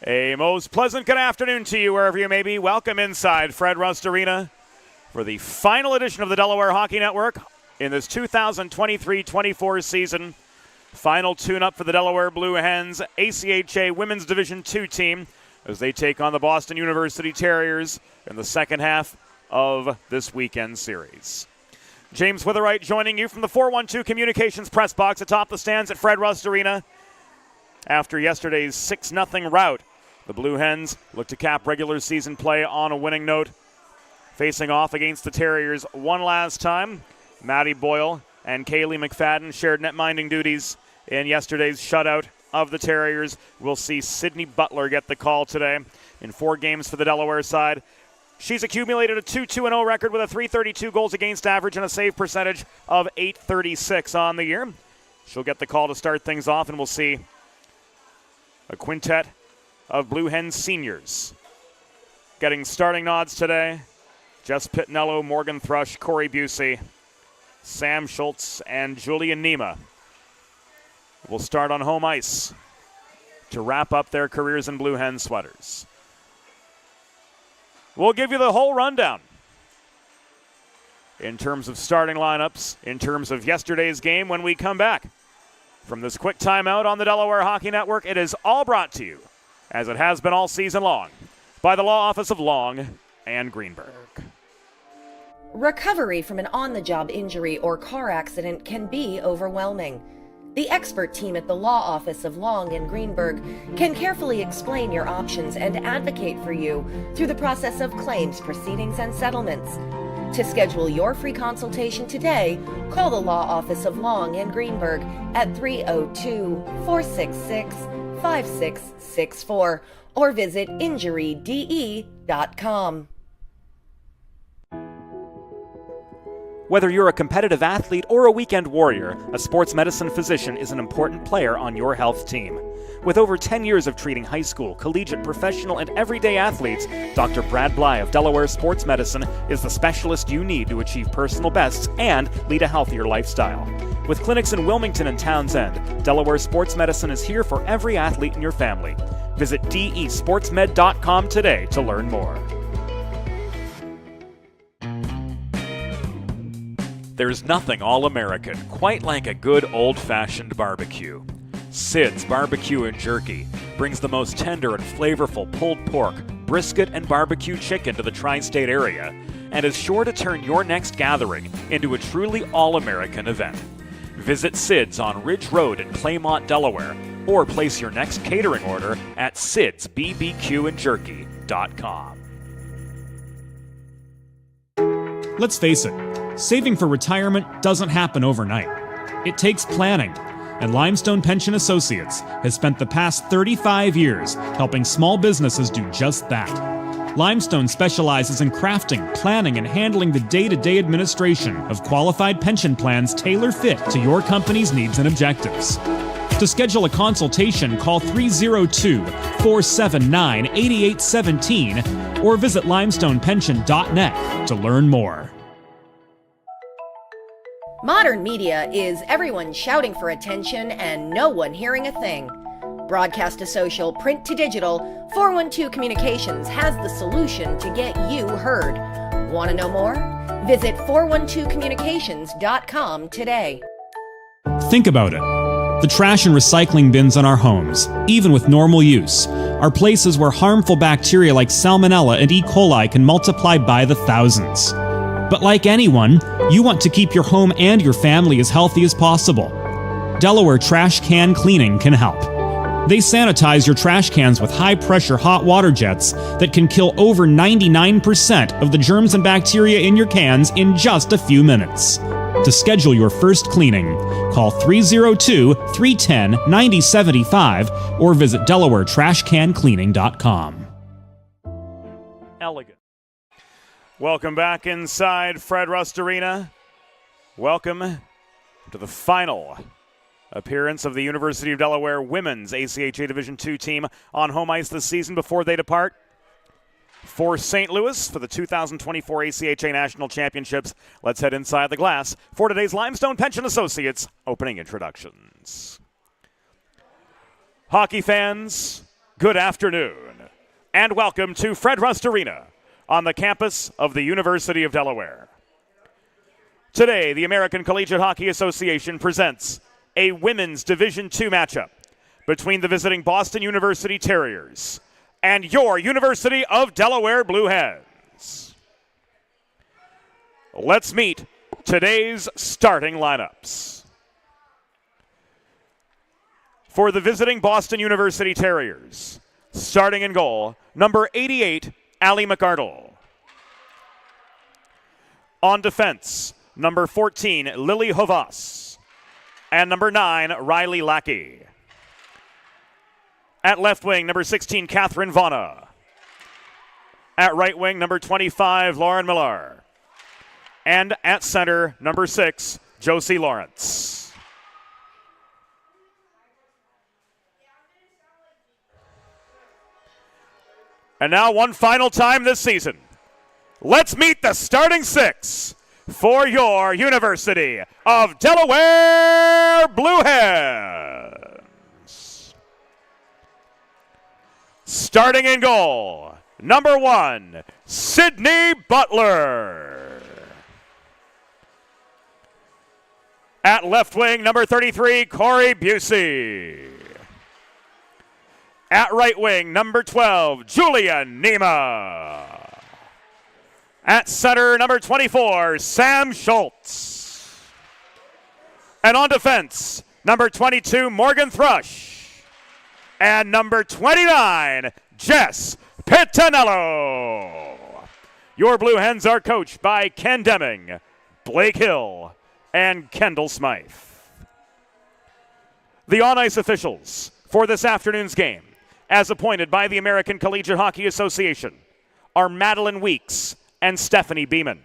A most pleasant good afternoon to you wherever you may be. Welcome inside Fred Rust Arena for the final edition of the Delaware Hockey Network in this 2023-24 season. Final tune-up for the Delaware Blue Hens ACHA Women's Division II team as they take on the Boston University Terriers in the second half of this weekend series. James Witherite joining you from the 412 Communications press box atop the stands at Fred Rust Arena. After yesterday's 6-0 rout, the Blue Hens look to cap regular season play on a winning note. Facing off against the Terriers one last time, Maddie Boyle and Kaylee McFadden shared net-minding duties in yesterday's shutout of the Terriers. We'll see Sydney Butler get the call today in 4 games for the Delaware side. She's accumulated a 2-2-0 record with a .332 goals against average and a save percentage of .836 on the year. She'll get the call to start things off, and we'll see a quintet of Blue Hens seniors getting starting nods today. Jess Pitnello, Morgan Thrush, Corey Busey, Sam Schultz, and Julian Nima will start on home ice to wrap up their careers in Blue Hen sweaters. We'll give you the whole rundown in terms of starting lineups, in terms of yesterday's game when we come back. From this quick timeout on the Delaware Hockey Network, it is all brought to you, as it has been all season long, by the Law Office of Long and Greenberg. Recovery from an on-the-job injury or car accident can be overwhelming. The expert team at the Law Office of Long and Greenberg can carefully explain your options and advocate for you through the process of claims, proceedings, and settlements. To schedule your free consultation today, call the Law Office of Long and Greenberg at 302-466-5664 or visit injuryde.com. Whether you're a competitive athlete or a weekend warrior, a sports medicine physician is an important player on your health team. With over 10 years of treating high school, collegiate, professional, and everyday athletes, Dr. Brad Bly of Delaware Sports Medicine is the specialist you need to achieve personal bests and lead a healthier lifestyle. With clinics in Wilmington and Townsend, Delaware Sports Medicine is here for every athlete in your family. Visit desportsmed.com today to learn more. There's nothing all-American quite like a good old-fashioned barbecue. Sid's Barbecue and Jerky brings the most tender and flavorful pulled pork, brisket, and barbecue chicken to the tri-state area and is sure to turn your next gathering into a truly all-American event. Visit Sid's on Ridge Road in Claymont, Delaware, or place your next catering order at sidsbbqandjerky.com. Let's face it, saving for retirement doesn't happen overnight. It takes planning, and Limestone Pension Associates has spent the past 35 years helping small businesses do just that. Limestone specializes in crafting, planning, and handling the day-to-day administration of qualified pension plans tailor-fit to your company's needs and objectives. To schedule a consultation, call 302-479-8817 or visit limestonepension.net to learn more. Modern media is everyone shouting for attention and no one hearing a thing. Broadcast to social, print to digital, 412 Communications has the solution to get you heard. Want to know more? Visit 412communications.com today. Think about it. The trash and recycling bins in our homes, even with normal use, are places where harmful bacteria like Salmonella and E. coli can multiply by the thousands. But like anyone, you want to keep your home and your family as healthy as possible. Delaware Trash Can Cleaning can help. They sanitize your trash cans with high-pressure hot water jets that can kill over 99% of the germs and bacteria in your cans in just a few minutes. To schedule your first cleaning, call 302-310-9075 or visit DelawareTrashCanCleaning.com. Elegant. Welcome back inside Fred Rust Arena. Welcome to the final appearance of the University of Delaware women's ACHA Division II team on home ice this season. Before they depart, for St. Louis for the 2024 ACHA National Championships. Let's head inside the glass for today's Limestone Pension Associates opening introductions. Hockey fans, good afternoon, and welcome to Fred Rust Arena on the campus of the University of Delaware. Today, the American Collegiate Hockey Association presents a Women's Division II matchup between the visiting Boston University Terriers and your University of Delaware Blue Hens. Let's meet today's starting lineups. For the visiting Boston University Terriers, starting in goal, number 88, Allie McArdle. On defense, number 14, Lily Hovas. And number 9, Riley Lackey. At left wing, number 16, Catherine Vana. At right wing, number 25, Lauren Millar. And at center, number 6, Josie Lawrence. And now one final time this season. Let's meet the starting 6 for your University of Delaware Blue Hens. Starting in goal, number 1, Sydney Butler. At left wing, number 33, Corey Busey. At right wing, number 12, Julia Nema. At center, number 24, Sam Schultz. And on defense, number 22, Morgan Thrush. And number 29, Jess Pitanello. Your Blue Hens are coached by Ken Deming, Blake Hill, and Kendall Smythe. The on-ice officials for this afternoon's game, as appointed by the American Collegiate Hockey Association, are Madeline Weeks and Stephanie Beeman.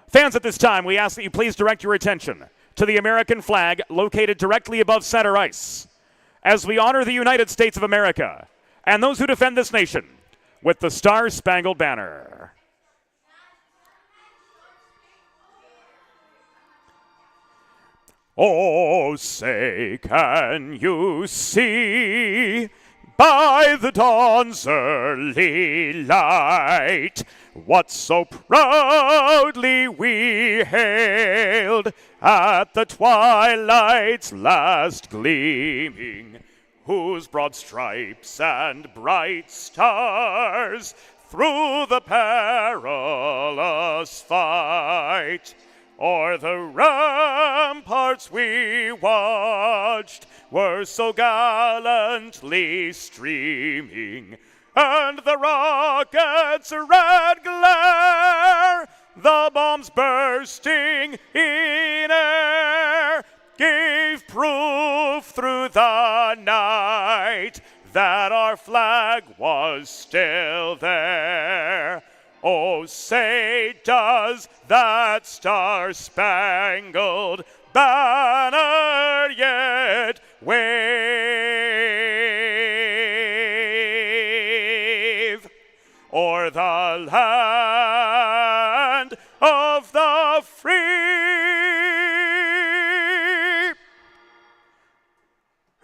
Fans, at this time, we ask that you please direct your attention to the American flag located directly above center ice, as we honor the United States of America and those who defend this nation with the Star-Spangled Banner. Oh, say, can you see by the dawn's early light what so proudly we hailed at the twilight's last gleaming, whose broad stripes and bright stars through the perilous fight o'er the ramparts we watched were so gallantly streaming, and the rockets' red glare, the bombs bursting in air, gave proof through the night that our flag was still there. Oh, say, does that star-spangled banner yet wave o'er the land of the free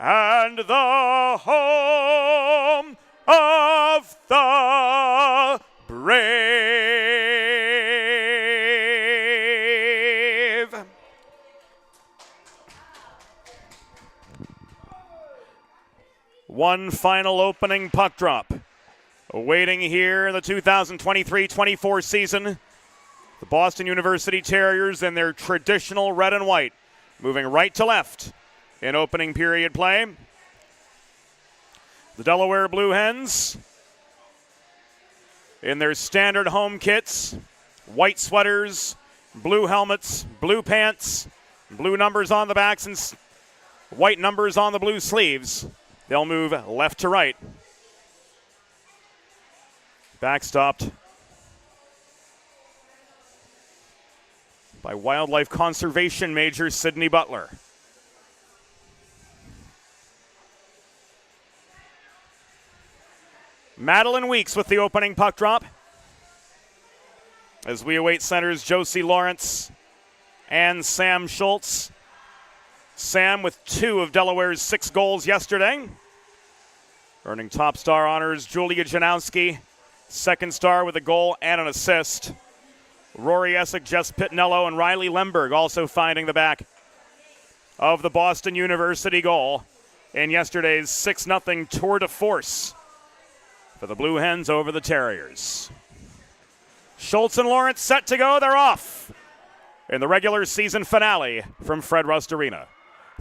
and the home of the brave? One final opening puck drop awaiting here in the 2023-24 season. The Boston University Terriers in their traditional red and white, moving right to left in opening period play. The Delaware Blue Hens in their standard home kits, white sweaters, blue helmets, blue pants, blue numbers on the backs, and white numbers on the blue sleeves. They'll move left to right. Backstopped by wildlife conservation major Sydney Butler. Madeline Weeks with the opening puck drop. As we await centers Josie Lawrence and Sam Schultz. Sam with 2 of Delaware's 6 goals yesterday. Earning top star honors, Julia Janowski, second star with a goal and an assist. Rory Essick, Jess Pitnello, and Riley Lemberg also finding the back of the Boston University goal in yesterday's 6-0 tour de force for the Blue Hens over the Terriers. Schultz and Lawrence set to go. They're off in the regular season finale from Fred Rust Arena.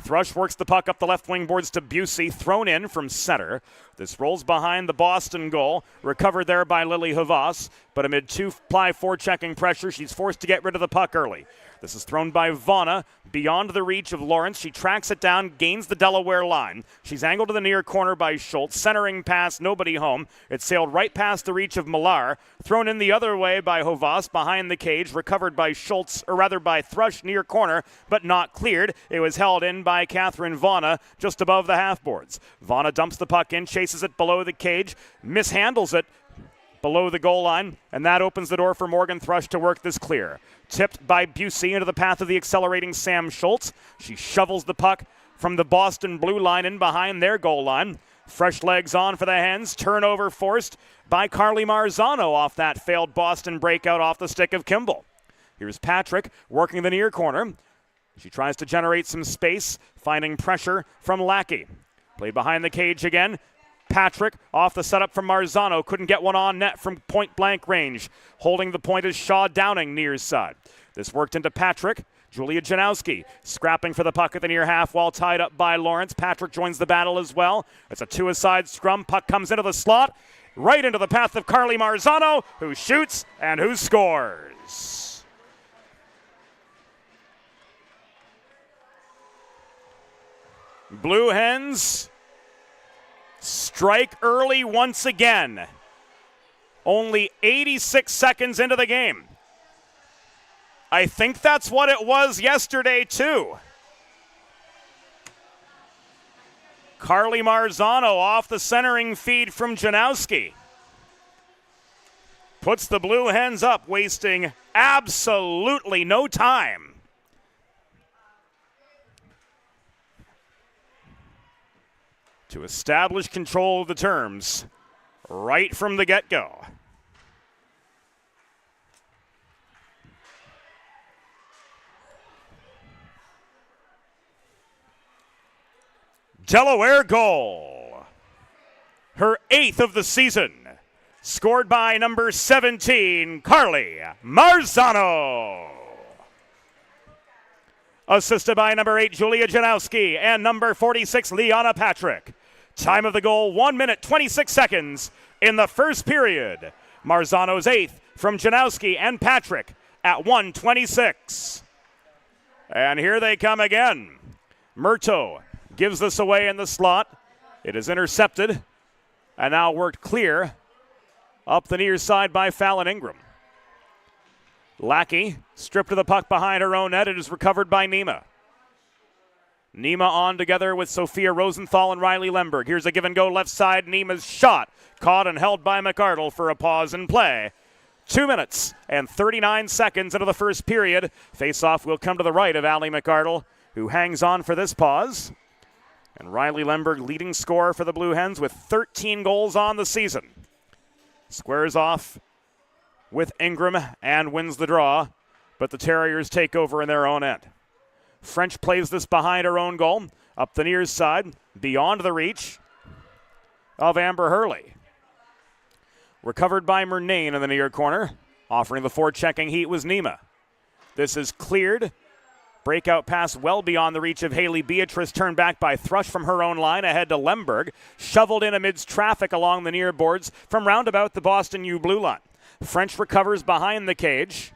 Thrush works the puck up the left wing boards to Busey, thrown in from center. This rolls behind the Boston goal, recovered there by Lily Havas, but amid 2-ply forechecking pressure, she's forced to get rid of the puck early. This is thrown by Vaughna, beyond the reach of Lawrence. She tracks it down, gains the Delaware line. She's angled to the near corner by Schultz, centering pass, nobody home. It sailed right past the reach of Millar, thrown in the other way by Havas, behind the cage, recovered by Schultz, or rather by Thrush near corner, but not cleared. It was held in by Catherine Vaughna, just above the half-boards. Vaughna dumps the puck in, chases it below the cage, mishandles it below the goal line, and that opens the door for Morgan Thrush to work this clear. Tipped by Busey into the path of the accelerating Sam Schultz. She shovels the puck from the Boston blue line in behind their goal line. Fresh legs on for the Hens. Turnover forced by Carly Marzano off that failed Boston breakout off the stick of Kimball. Here's Patrick working the near corner. She tries to generate some space, finding pressure from Lackey. Played behind the cage again. Patrick off the setup from Marzano. Couldn't get one on net from point-blank range. Holding the point is Shaw Downing near side. This worked into Patrick. Julia Janowski scrapping for the puck at the near half while tied up by Lawrence. Patrick joins the battle as well. It's a 2-a-side scrum. Puck comes into the slot. Right into the path of Carly Marzano, who shoots and who scores. Blue Hens strike early once again. Only 86 seconds into the game. I think that's what it was yesterday, too. Carly Marzano off the centering feed from Janowski. Puts the Blue Hens up, wasting absolutely no time. To establish control of the terms right from the get-go. Delaware goal. Her 8th of the season. Scored by number 17, Carly Marzano. Assisted by number 8, Julia Janowski, and number 46, Liana Patrick. Time of the goal, 1 minute, 26 seconds in the first period. Marzano's 8th from Janowski and Patrick at 1:26. And here they come again. Murto gives this away in the slot. It is intercepted and now worked clear up the near side by Fallon Ingram. Lackey stripped of the puck behind her own net. It is recovered by Nima. Nima on together with Sophia Rosenthal and Riley Lemberg. Here's a give and go left side. Nima's shot caught and held by McArdle for a pause in play. 2 minutes and 39 seconds into the first period. Face-off will come to the right of Allie McArdle, who hangs on for this pause. And Riley Lemberg leading scorer for the Blue Hens with 13 goals on the season. Squares off with Ingram and wins the draw, but the Terriers take over in their own end. French plays this behind her own goal, up the near side, beyond the reach of Amber Hurley. Recovered by Murnane in the near corner. Offering the forechecking heat was Nima. This is cleared. Breakout pass well beyond the reach of Haley Beatrice, turned back by Thrush from her own line ahead to Lemberg. Shoveled in amidst traffic along the near boards from roundabout the Boston U blue line. French recovers behind the cage.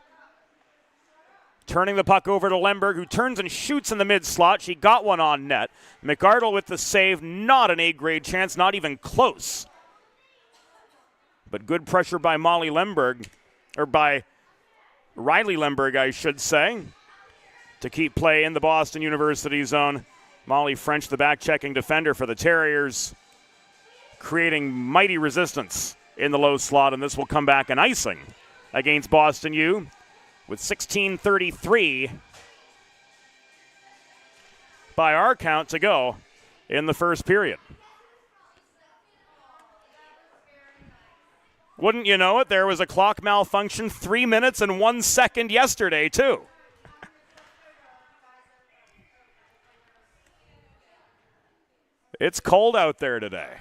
Turning the puck over to Lemberg, who turns and shoots in the mid-slot. She got one on net. McArdle with the save. Not an A-grade chance, not even close. But good pressure by Molly Lemberg, or by Riley Lemberg, I should say, to keep play in the Boston University zone. Molly French, the back-checking defender for the Terriers, creating mighty resistance in the low slot, and this will come back an icing against Boston U with 16:33 by our count to go in the first period. Wouldn't you know it, there was a clock malfunction 3 minutes and 1 second yesterday, too. It's cold out there today.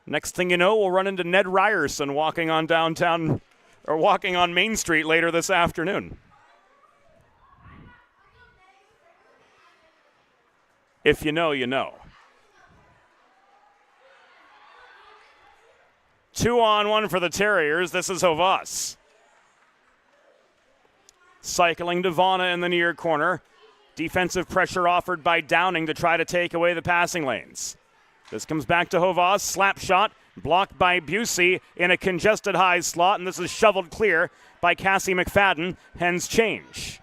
Next thing you know, we'll run into Ned Ryerson walking on downtown or walking on Main Street later this afternoon. If you know, you know. 2-on-1 for the Terriers. This is Hovas. Cycling to Vana in the near corner. Defensive pressure offered by Downing to try to take away the passing lanes. This comes back to Hovas. Slap shot blocked by Busey in a congested high slot, and this is shoveled clear by Cassie McFadden. Hens change.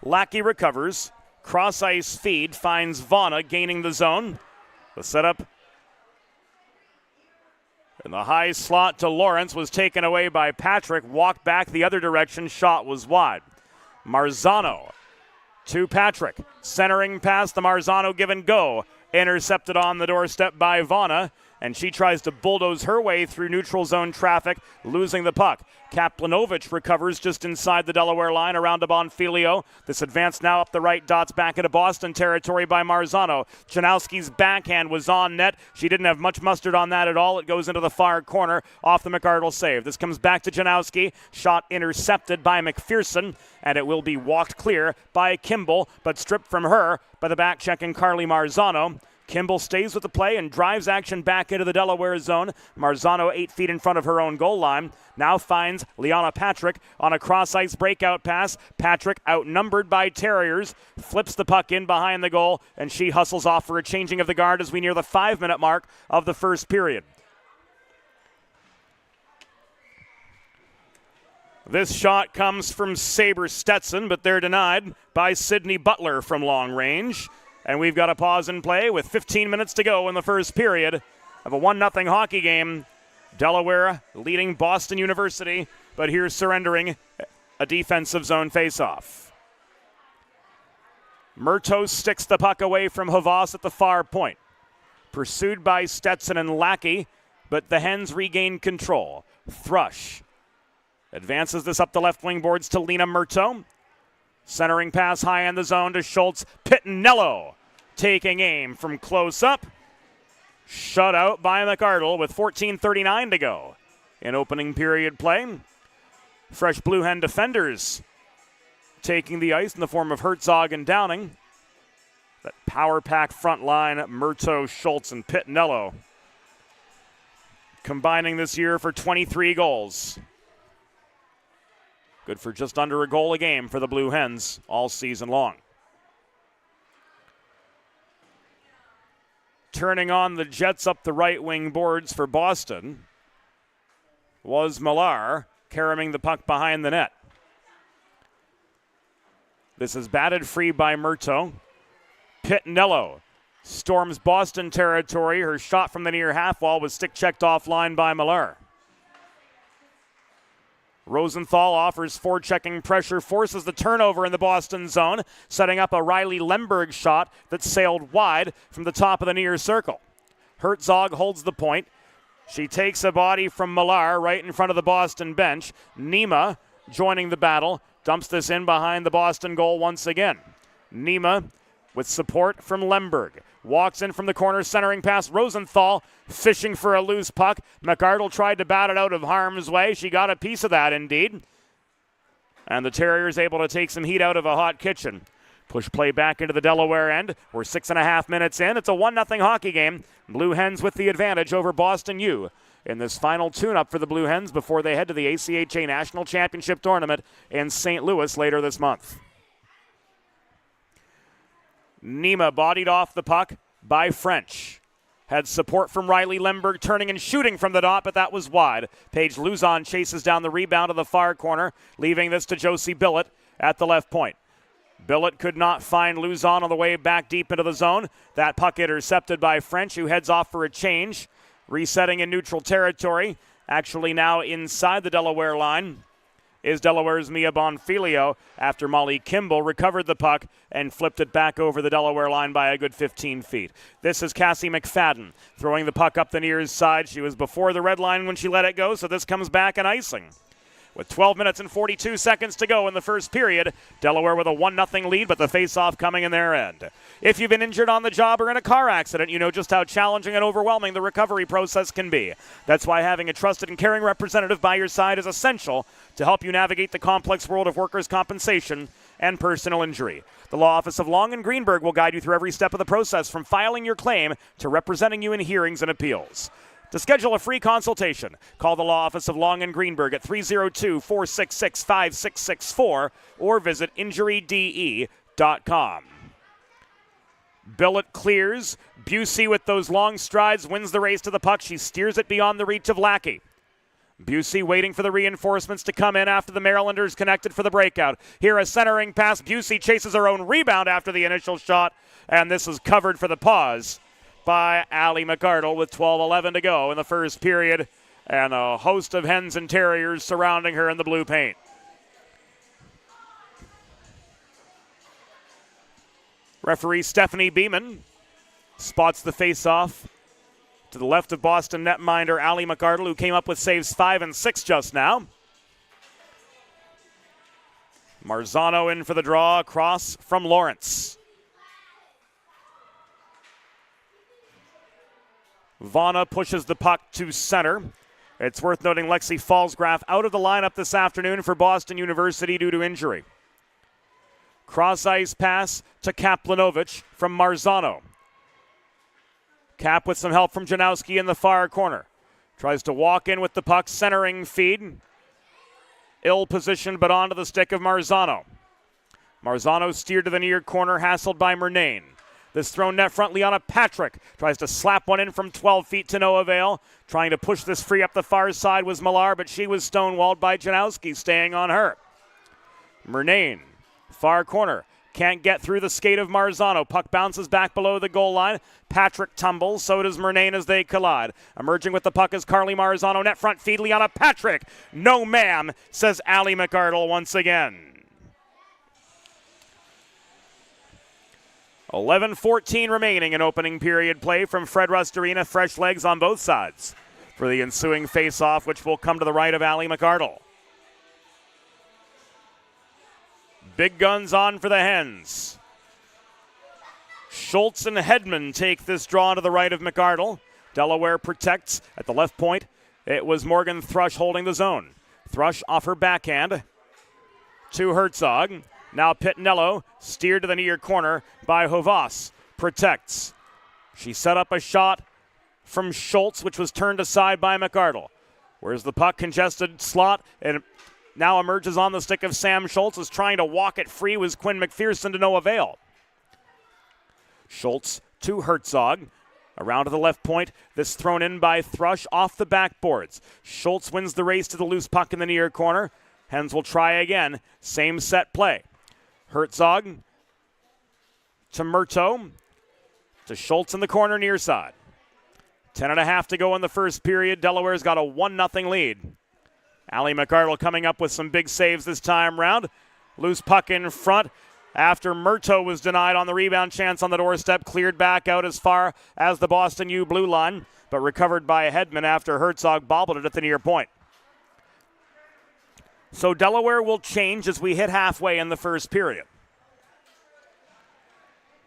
Lackey recovers. Cross-ice feed finds Vana gaining the zone. The setup in the high slot to Lawrence was taken away by Patrick. Walked back the other direction. Shot was wide. Marzano to Patrick. Centering past the Marzano give and go. Intercepted on the doorstep by Vana, and she tries to bulldoze her way through neutral zone traffic, losing the puck. Kaplanovic recovers just inside the Delaware line around to Bonfilio. This advance now up the right dots back into Boston territory by Marzano. Janowski's backhand was on net. She didn't have much mustard on that at all. It goes into the far corner off the McArdle save. This comes back to Janowski. Shot intercepted by McPherson, and it will be walked clear by Kimball, but stripped from her by the back-checking Carly Marzano. Kimball stays with the play and drives action back into the Delaware zone. Marzano 8 feet in front of her own goal line. Now finds Liana Patrick on a cross-ice breakout pass. Patrick, outnumbered by Terriers, flips the puck in behind the goal, and she hustles off for a changing of the guard as we near the 5-minute mark of the first period. This shot comes from Sabre Stetson, but they're denied by Sydney Butler from long range. And we've got a pause in play with 15 minutes to go in the first period of a 1-0 hockey game. Delaware leading Boston University, but here's surrendering a defensive zone faceoff. Murto sticks the puck away from Hovas at the far point. Pursued by Stetson and Lackey, but the Hens regain control. Thrush advances this up the left wing boards to Lena Murto. Centering pass high in the zone to Schultz. Pittinello taking aim from close up. Shut out by McArdle with 14:39 to go in opening period play. Fresh Blue Hen defenders taking the ice in the form of Herzog and Downing. That power pack front line, Murto, Schultz, and Pittinello combining this year for 23 goals. Good for just under a goal a game for the Blue Hens all season long. Turning on the Jets up the right wing boards for Boston was Millar, carrying the puck behind the net. This is batted free by Murto. Pittinello storms Boston territory. Her shot from the near half wall was stick checked offline by Millar. Rosenthal offers forechecking pressure, forces the turnover in the Boston zone, setting up a Riley Lemberg shot that sailed wide from the top of the near circle. Herzog holds the point. She takes a body from Millar right in front of the Boston bench. Nima joining the battle, dumps this in behind the Boston goal once again. Nima with support from Lemberg. Walks in from the corner, centering past Rosenthal, fishing for a loose puck. McArdle tried to bat it out of harm's way. She got a piece of that, indeed. And the Terriers able to take some heat out of a hot kitchen. Push play back into the Delaware end. We're 6.5 minutes in. It's a 1-0 hockey game. Blue Hens with the advantage over Boston U in this final tune-up for the Blue Hens before they head to the ACHA National Championship Tournament in St. Louis later this month. Nima bodied off the puck by French. Had support from Riley Lemberg turning and shooting from the dot, but that was wide. Paige Luzon chases down the rebound to the far corner, leaving this to Josie Billett at the left point. Billett could not find Luzon on the way back deep into the zone. That puck intercepted by French, who heads off for a change. Resetting in neutral territory. Actually now inside the Delaware line is Delaware's Mia Bonfilio after Molly Kimball recovered the puck and flipped it back over the Delaware line by a good 15 feet. This is Cassie McFadden throwing the puck up the near side. She was before the red line when she let it go, so this comes back in icing. With 12 minutes and 42 seconds to go in the first period, Delaware with a 1-0 lead, but the face-off coming in their end. If you've been injured on the job or in a car accident, you know just how challenging and overwhelming the recovery process can be. That's why having a trusted and caring representative by your side is essential to help you navigate the complex world of workers' compensation and personal injury. The Law Office of Long and Greenberg will guide you through every step of the process, from filing your claim to representing you in hearings and appeals. To schedule a free consultation, call the Law Office of Long and Greenberg at 302-466-5664 or visit injuryde.com. Billett clears. Busey with those long strides wins the race to the puck. She steers it beyond the reach of Lackey. Busey waiting for the reinforcements to come in after the Marylanders connected for the breakout. Here a centering pass. Busey chases her own rebound after the initial shot, and this is covered for the pause by Allie McArdle with 12:11 to go in the first period, and a host of hens and terriers surrounding her in the blue paint. Referee Stephanie Beeman spots the face-off to the left of Boston netminder Allie McArdle, who came up with saves 5 and 6 just now. Marzano in for the draw across from Lawrence. Vaughna pushes the puck to center. It's worth noting Lexi Falsgraf out of the lineup this afternoon for Boston University due to injury. Cross-ice pass to Kaplanovic from Marzano. Cap with some help from Janowski in the far corner. Tries to walk in with the puck, centering feed. Ill positioned, but onto the stick of Marzano. Marzano steered to the near corner, hassled by Murnane. This thrown net front, Liana Patrick tries to slap one in from 12 feet to no avail. Trying to push this free up the far side was Millar, but she was stonewalled by Janowski, staying on her. Murnane, far corner, can't get through the skate of Marzano. Puck bounces back below the goal line. Patrick tumbles, so does Murnane as they collide. Emerging with the puck is Carly Marzano. Net front feed, Liana Patrick. No ma'am, says Allie McArdle once again. 11:14 remaining in opening period play from Fred Rust Arena. Fresh legs on both sides for the ensuing face-off, which will come to the right of Allie McArdle. Big guns on for the Hens. Schultz and Hedman take this draw to the right of McArdle. Delaware protects at the left point. It was Morgan Thrush holding the zone. Thrush off her backhand to Herzog. Now Pitnello, steered to the near corner by Hovas. Protects. She set up a shot from Schultz, which was turned aside by McArdle. Where's the puck? Congested slot, and it now emerges on the stick of Sam Schultz. Is trying to walk it free was Quinn McPherson to no avail. Schultz to Herzog. Around to the left point. This thrown in by Thrush off the backboards. Schultz wins the race to the loose puck in the near corner. Hens will try again. Same set play. Herzog to Murto to Schultz in the corner near side. 10.5 to go in the first period. Delaware's got a 1-0 lead. Allie McArdle coming up with some big saves this time round. Loose puck in front after Murto was denied on the rebound chance on the doorstep. Cleared back out as far as the Boston U blue line, but recovered by Hedman after Herzog bobbled it at the near point. So Delaware will change as we hit halfway in the first period.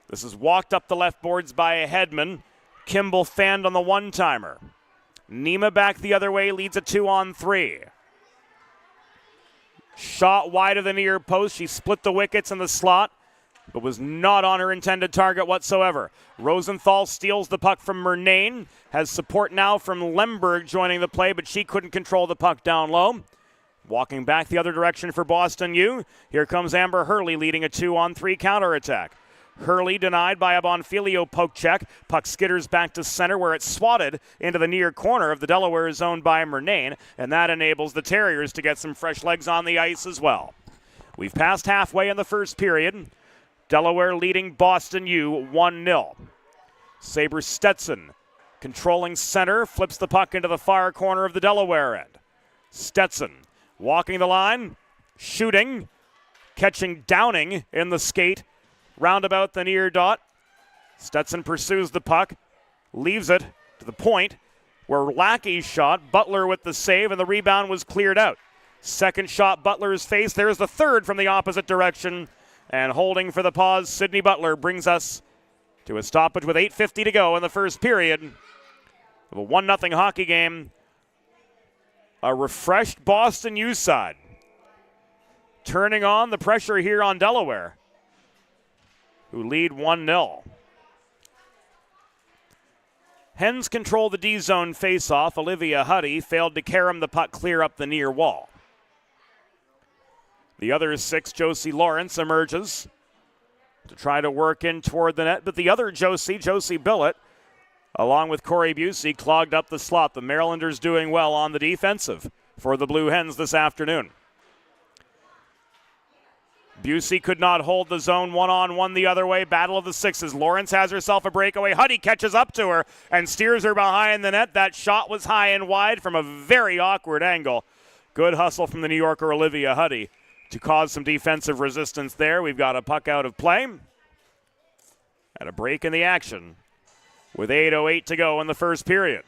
This is walked up the left boards by Hedman. Kimball fanned on the one-timer. Nima back the other way, leads a 2-on-3. Shot wide of the near post. She split the wickets in the slot, but was not on her intended target whatsoever. Rosenthal steals the puck from Murnane. Has support now from Lemberg joining the play, but she couldn't control the puck down low. Walking back the other direction for Boston U. Here comes Amber Hurley leading a 2-on-3 counterattack. Hurley denied by a Bonfilio poke check. Puck skitters back to center where it's swatted into the near corner of the Delaware zone by Murnane, and that enables the Terriers to get some fresh legs on the ice as well. We've passed halfway in the first period. Delaware leading Boston U 1-0. Sabre Stetson controlling center, flips the puck into the far corner of the Delaware end. Stetson walking the line, shooting, catching Downing in the skate, roundabout the near dot. Stetson pursues the puck, leaves it to the point where Lackey's shot, Butler with the save, and the rebound was cleared out. Second shot, Butler's face. There's the third from the opposite direction. And holding for the pause, Sidney Butler brings us to a stoppage with 8:50 to go in the first period of a 1-0 hockey game. A refreshed Boston U side turning on the pressure here on Delaware, who lead 1-0. Hens control the D-zone face-off. Olivia Huddy failed to carom the puck clear up the near wall. The other 6, Josie Lawrence, emerges to try to work in toward the net, but the other Josie Billett, along with Corey Busey, clogged up the slot. The Marylanders doing well on the defensive for the Blue Hens this afternoon. Busey could not hold the zone one-on-one the other way. Battle of the sixes. Lawrence has herself a breakaway. Huddy catches up to her and steers her behind the net. That shot was high and wide from a very awkward angle. Good hustle from the New Yorker Olivia Huddy to cause some defensive resistance there. We've got a puck out of play and a break in the action with 8:08 to go in the first period.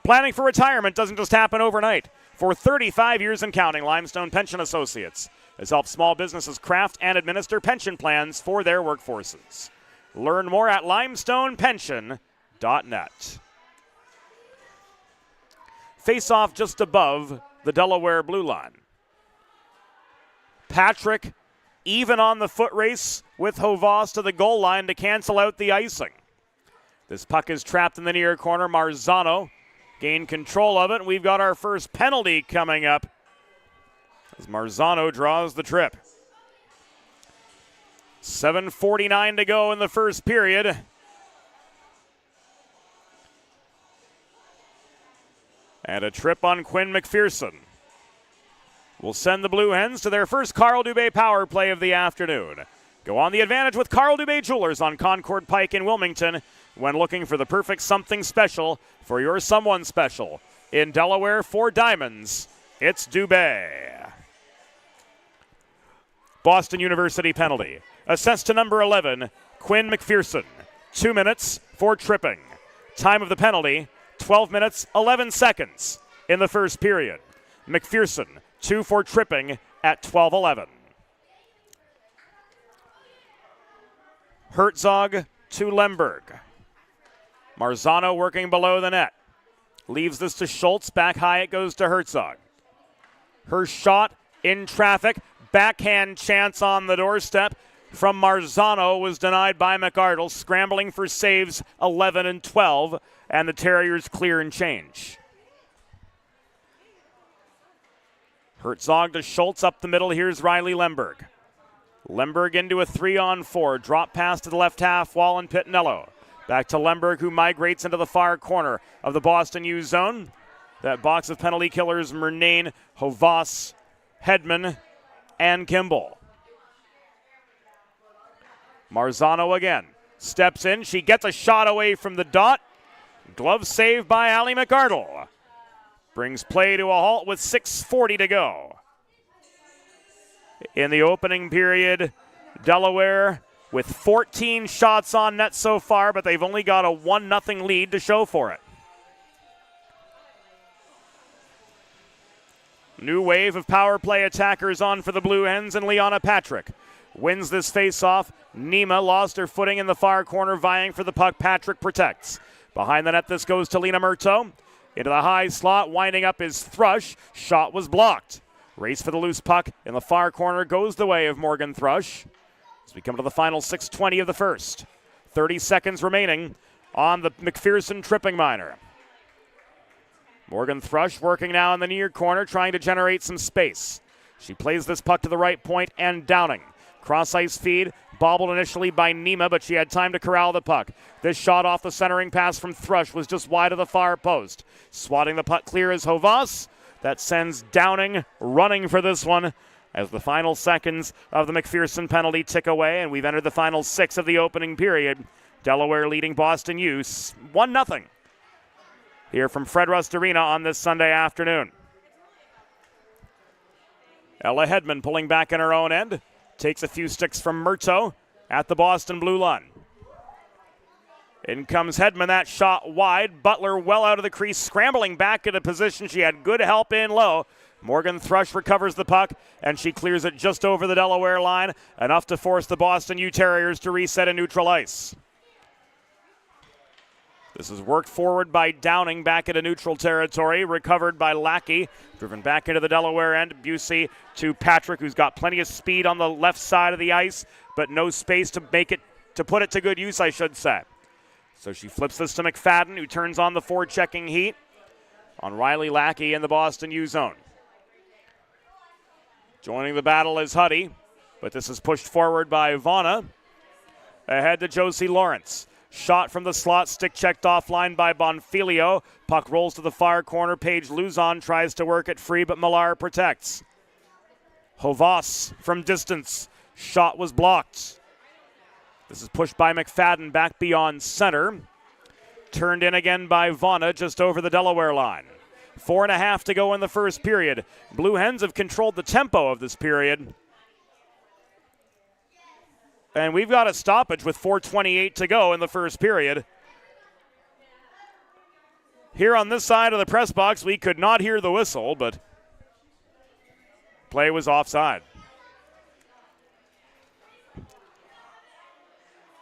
Planning for retirement doesn't just happen overnight. For 35 years and counting, Limestone Pension Associates has helped small businesses craft and administer pension plans for their workforces. Learn more at limestonepension.net. Face off just above the Delaware blue line. Patrick even on the foot race with Hovas to the goal line to cancel out the icing. This puck is trapped in the near corner. Marzano gained control of it, and we've got our first penalty coming up as Marzano draws the trip. 7:49 to go in the first period. And a trip on Quinn McPherson will send the Blue Hens to their first Carl Dubé power play of the afternoon. Go on the advantage with Carl Dubé Jewelers on Concord Pike in Wilmington when looking for the perfect something special for your someone special. In Delaware, for diamonds, it's Dubé. Boston University penalty. Assessed to number 11, Quinn McPherson. 2 minutes for tripping. Time of the penalty, 12 minutes, 11 seconds in the first period. McPherson, 2 for tripping at 12:11. Herzog to Lemberg. Marzano working below the net. Leaves this to Schultz. Back high it goes to Herzog. Her shot in traffic. Backhand chance on the doorstep from Marzano was denied by McArdle. Scrambling for saves 11 and 12. And the Terriers clear and change. Herzog to Schultz up the middle. Here's Riley Lemberg. Lemberg into a 3-on-4. Drop pass to the left half wall and Pittinello. Back to Lemberg, who migrates into the far corner of the Boston U zone. That box of penalty killers, Murnane, Hovas, Hedman, and Kimball. Marzano again. Steps in. She gets a shot away from the dot. Glove save by Allie McArdle. Brings play to a halt with 6:40 to go. In the opening period, Delaware with 14 shots on net so far, but they've only got a 1-0 lead to show for it. New wave of power play attackers on for the Blue Hens, and Liana Patrick wins this face-off. Nima lost her footing in the far corner, vying for the puck. Patrick protects. Behind the net, this goes to Lena Murto. Into the high slot, winding up is Thrush. Shot was blocked. Race for the loose puck in the far corner goes the way of Morgan Thrush. As we come to the final 6:20 of the first. 30 seconds remaining on the McPherson tripping minor. Morgan Thrush working now in the near corner, trying to generate some space. She plays this puck to the right point and Downing. Cross-ice feed, bobbled initially by Nima, but she had time to corral the puck. This shot off the centering pass from Thrush was just wide of the far post. Swatting the puck clear is Hovas. That sends Downing running for this one as the final seconds of the McPherson penalty tick away, and we've entered the final 6 of the opening period. Delaware leading Boston U 1-0 here from Fred Rust Arena on this Sunday afternoon. Ella Hedman pulling back in her own end. Takes a few sticks from Murto at the Boston blue line. In comes Hedman, that shot wide. Butler well out of the crease, scrambling back into position. She had good help in low. Morgan Thrush recovers the puck, and she clears it just over the Delaware line, enough to force the Boston U Terriers to reset in neutral ice. This is worked forward by Downing back into neutral territory, recovered by Lackey, driven back into the Delaware end. Busey to Patrick, who's got plenty of speed on the left side of the ice, but no space to put it to good use, I should say. So she flips this to McFadden, who turns on the forechecking heat on Riley Lackey in the Boston U zone. Joining the battle is Huddy, but this is pushed forward by Vaughna. Ahead to Josie Lawrence. Shot from the slot, stick checked offline by Bonfilio. Puck rolls to the far corner. Paige Luzon tries to work it free, but Millar protects. Hovas from distance. Shot was blocked. This is pushed by McFadden back beyond center. Turned in again by Vaughna just over the Delaware line. 4.5 to go in the first period. Blue Hens have controlled the tempo of this period. And we've got a stoppage with 4:28 to go in the first period. Here on this side of the press box, we could not hear the whistle, but play was offside.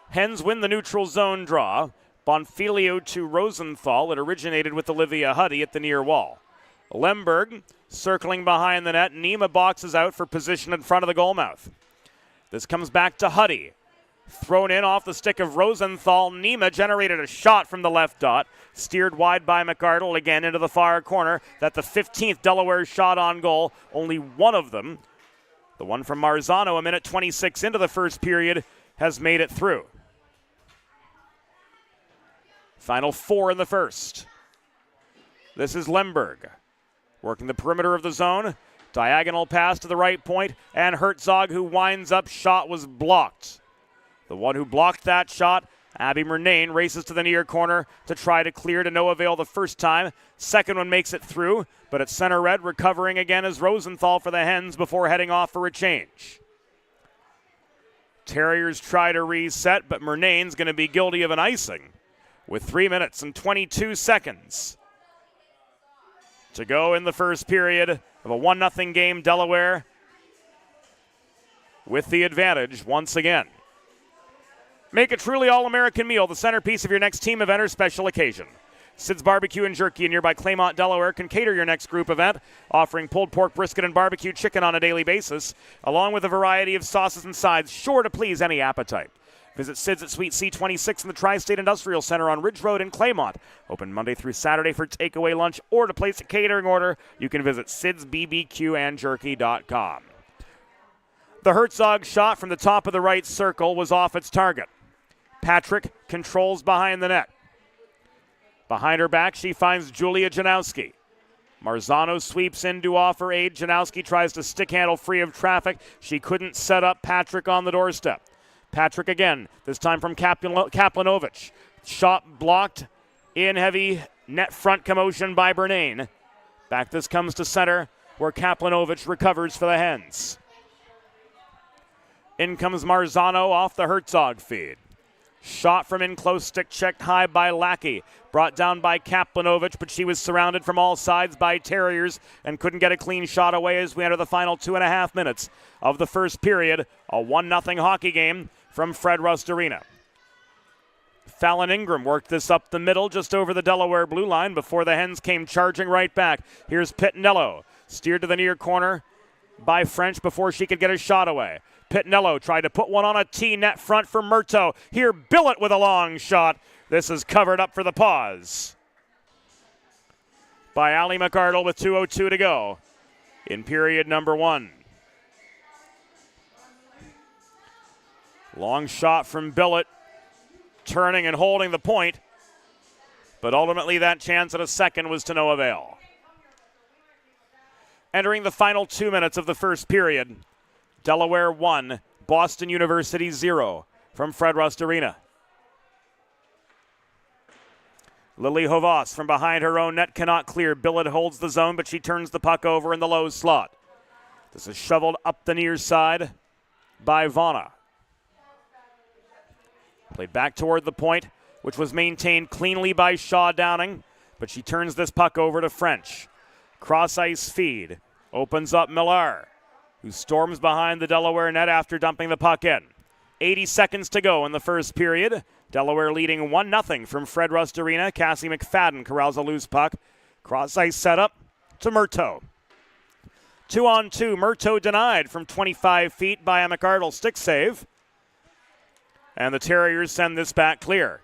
Hens win the neutral zone draw. Bonfilio to Rosenthal. It originated with Olivia Huddy at the near wall. Lemberg circling behind the net. Nima boxes out for position in front of the goalmouth. This comes back to Huddy. Thrown in off the stick of Rosenthal. Nima generated a shot from the left dot. Steered wide by McArdle again into the far corner. That's the 15th Delaware shot on goal. Only one of them, the one from Marzano a minute 26 into the first period, has made it through. Final 4 in the first. This is Lemberg working the perimeter of the zone. Diagonal pass to the right point, and Herzog, who winds up, shot was blocked. The one who blocked that shot, Abby Murnane, races to the near corner to try to clear to no avail the first time. Second one makes it through, but at center red, recovering again is Rosenthal for the Hens before heading off for a change. Terriers try to reset, but Murnane's going to be guilty of an icing with 3 minutes and 22 seconds to go in the first period of a 1-0 game. Delaware with the advantage once again. Make a truly all-American meal the centerpiece of your next team event or special occasion. Sid's Barbecue and Jerky in nearby Claymont, Delaware can cater your next group event, offering pulled pork, brisket, and barbecue chicken on a daily basis, along with a variety of sauces and sides sure to please any appetite. Visit Sid's at Suite C26 in the Tri-State Industrial Center on Ridge Road in Claymont. Open Monday through Saturday for takeaway lunch, or to place a catering order, you can visit sidsbbqandjerky.com. The Herzog shot from the top of the right circle was off its target. Patrick controls behind the net. Behind her back, she finds Julia Janowski. Marzano sweeps in to offer aid. Janowski tries to stick handle free of traffic. She couldn't set up Patrick on the doorstep. Patrick again, this time from Kaplanovich. Shot blocked in heavy net front commotion by Bernane. Back this comes to center where Kaplanovich recovers for the Hens. In comes Marzano off the Herzog feed. Shot from in close, stick checked high by Lackey. Brought down by Kaplanovich, but she was surrounded from all sides by Terriers and couldn't get a clean shot away as we enter the final 2.5 minutes of the first period. A 1-0 hockey game from Fred Rust Arena. Fallon Ingram worked this up the middle just over the Delaware blue line before the Hens came charging right back. Here's Pitnello, steered to the near corner by French before she could get a shot away. Pitnello tried to put one on a tee net front for Murto. Here, Billett with a long shot. This is covered up for the pause by Allie McArdle with 2:02 to go in period number 1. Long shot from Billett, turning and holding the point, but ultimately that chance at a second was to no avail. Entering the final 2 minutes of the first period. Delaware 1, Boston University 0 from Fred Rust Arena. Lily Hovas from behind her own net cannot clear. Billett holds the zone, but she turns the puck over in the low slot. This is shoveled up the near side by Vana. Played back toward the point, which was maintained cleanly by Shaw Downing, but she turns this puck over to French. Cross-ice feed. Opens up Millar, who storms behind the Delaware net after dumping the puck in. 80 seconds to go in the first period. Delaware leading 1-0 from Fred Rust Arena. Cassie McFadden corrals a loose puck. Cross-ice setup to Murtaugh. 2-on-2, Murtaugh denied from 25 feet by a McArdle stick save. And the Terriers send this back clear.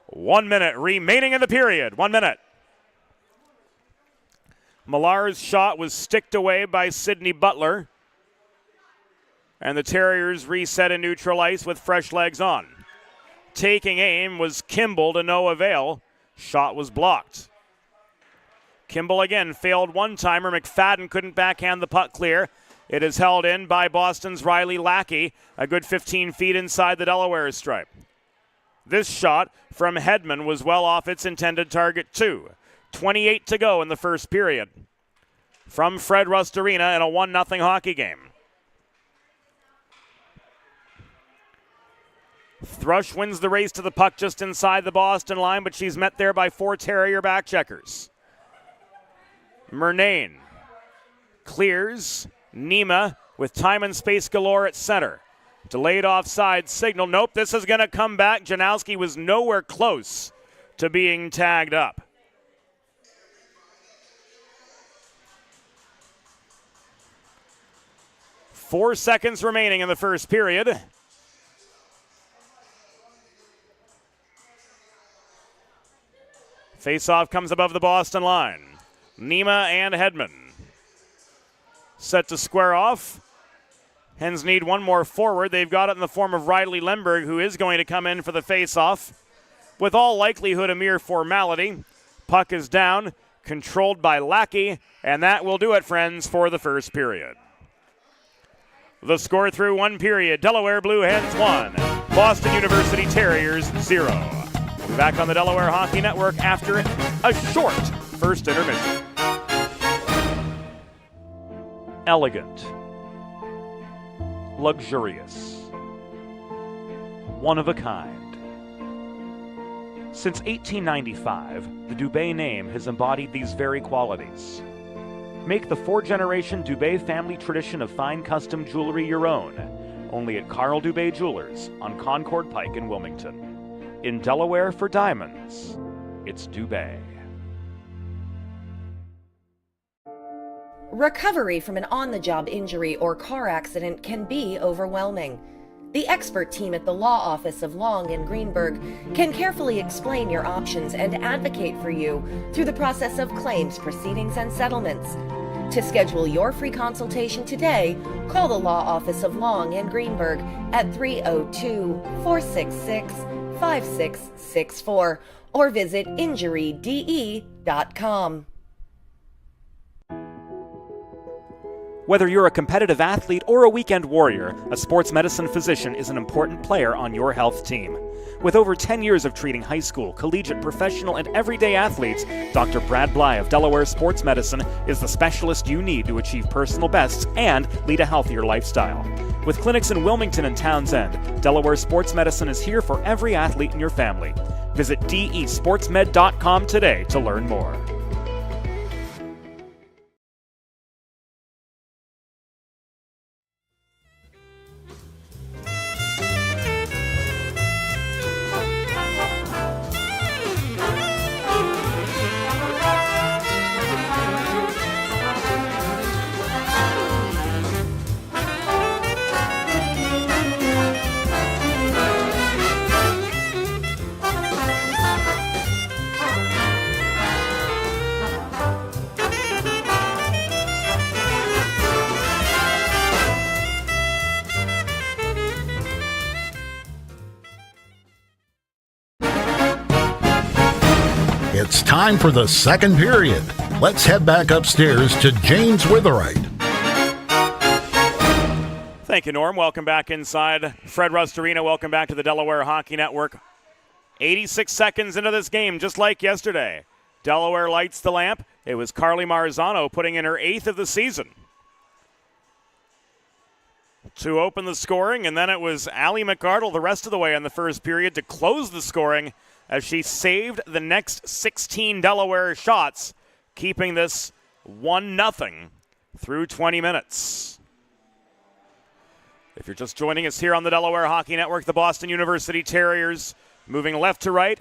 1 minute remaining in the period. 1 minute. Millar's shot was sticked away by Sydney Butler. And the Terriers reset in neutral ice with fresh legs on. Taking aim was Kimball to no avail. Shot was blocked. Kimball again failed one-timer. McFadden couldn't backhand the puck clear. It is held in by Boston's Riley Lackey, a good 15 feet inside the Delaware stripe. This shot from Hedman was well off its intended target too. 28 to go in the first period. From Fred Rust Arena in a 1-0 hockey game. Thrush wins the race to the puck just inside the Boston line, but she's met there by 4 Terrier backcheckers. Murnane clears. Nima with time and space galore at center. Delayed offside signal. Nope, this is going to come back. Janowski was nowhere close to being tagged up. Four seconds remaining in the first period. Faceoff comes above the Boston line. Nima and Hedman set to square off. Hens need one more forward. They've got it in the form of Riley Lemberg, who is going to come in for the faceoff. With all likelihood a mere formality. Puck is down, controlled by Lackey, and that will do it, friends, for the first period. The score through one period, Delaware Blue Hens 1, Boston University Terriers 0. We'll be back on the Delaware Hockey Network after a short first intermission. Elegant, luxurious, one of a kind. Since 1895, the Dubé name has embodied these very qualities. Make the four-generation Dubé family tradition of fine custom jewelry your own, only at Carl Dubé Jewelers on Concord Pike in Wilmington. In Delaware for diamonds, it's Dubé. Recovery from an on-the-job injury or car accident can be overwhelming. The expert team at the law office of Long and Greenberg can carefully explain your options and advocate for you through the process of claims, proceedings, and settlements. To schedule your free consultation today, call the law office of Long and Greenberg at 302-466-5664 or visit injuryde.com. Whether you're a competitive athlete or a weekend warrior, a sports medicine physician is an important player on your health team. With over 10 years of treating high school, collegiate, professional, and everyday athletes, Dr. Brad Bly of Delaware Sports Medicine is the specialist you need to achieve personal bests and lead a healthier lifestyle. With clinics in Wilmington and Townsend, Delaware Sports Medicine is here for every athlete in your family. Visit desportsmed.com today to learn more. time for the second period. Let's head back upstairs to James Witherite. Thank you, Norm. Welcome back inside Fred Rust Arena. Welcome back to the Delaware Hockey Network. 86 seconds into this game, just like yesterday. Delaware lights the lamp. It was Carly Marzano putting in her 8th of the season to open the scoring, and then it was Allie McArdle the rest of the way in the first period to close the scoring as she saved the next 16 Delaware shots, keeping this 1-0 through 20 minutes. If you're just joining us here on the Delaware Hockey Network, the Boston University Terriers moving left to right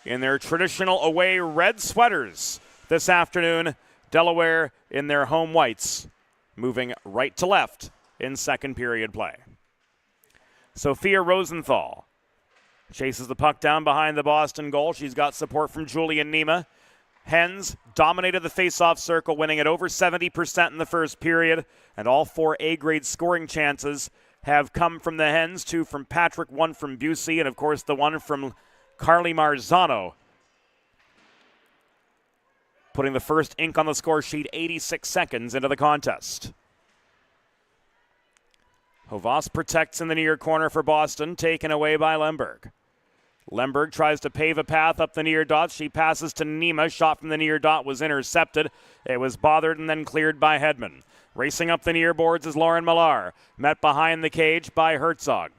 in their traditional away red sweaters this afternoon. Delaware in their home whites moving right to left in second period play. Sophia Rosenthal chases the puck down behind the Boston goal. She's got support from Julian Nima. Hens dominated the faceoff circle, winning at over 70% in the first period, and all 4 A-grade scoring chances have come from the Hens, 2 from Patrick, 1 from Busey, and of course the one from Carly Marzano, putting the first ink on the score sheet 86 seconds into the contest. Hovas protects in the near corner for Boston, taken away by Lemberg. Lemberg tries to pave a path up the near dot. She passes to Nima. Shot from the near dot was intercepted. It was bothered and then cleared by Hedman. Racing up the near boards is Lauren Millar, met behind the cage by Herzog.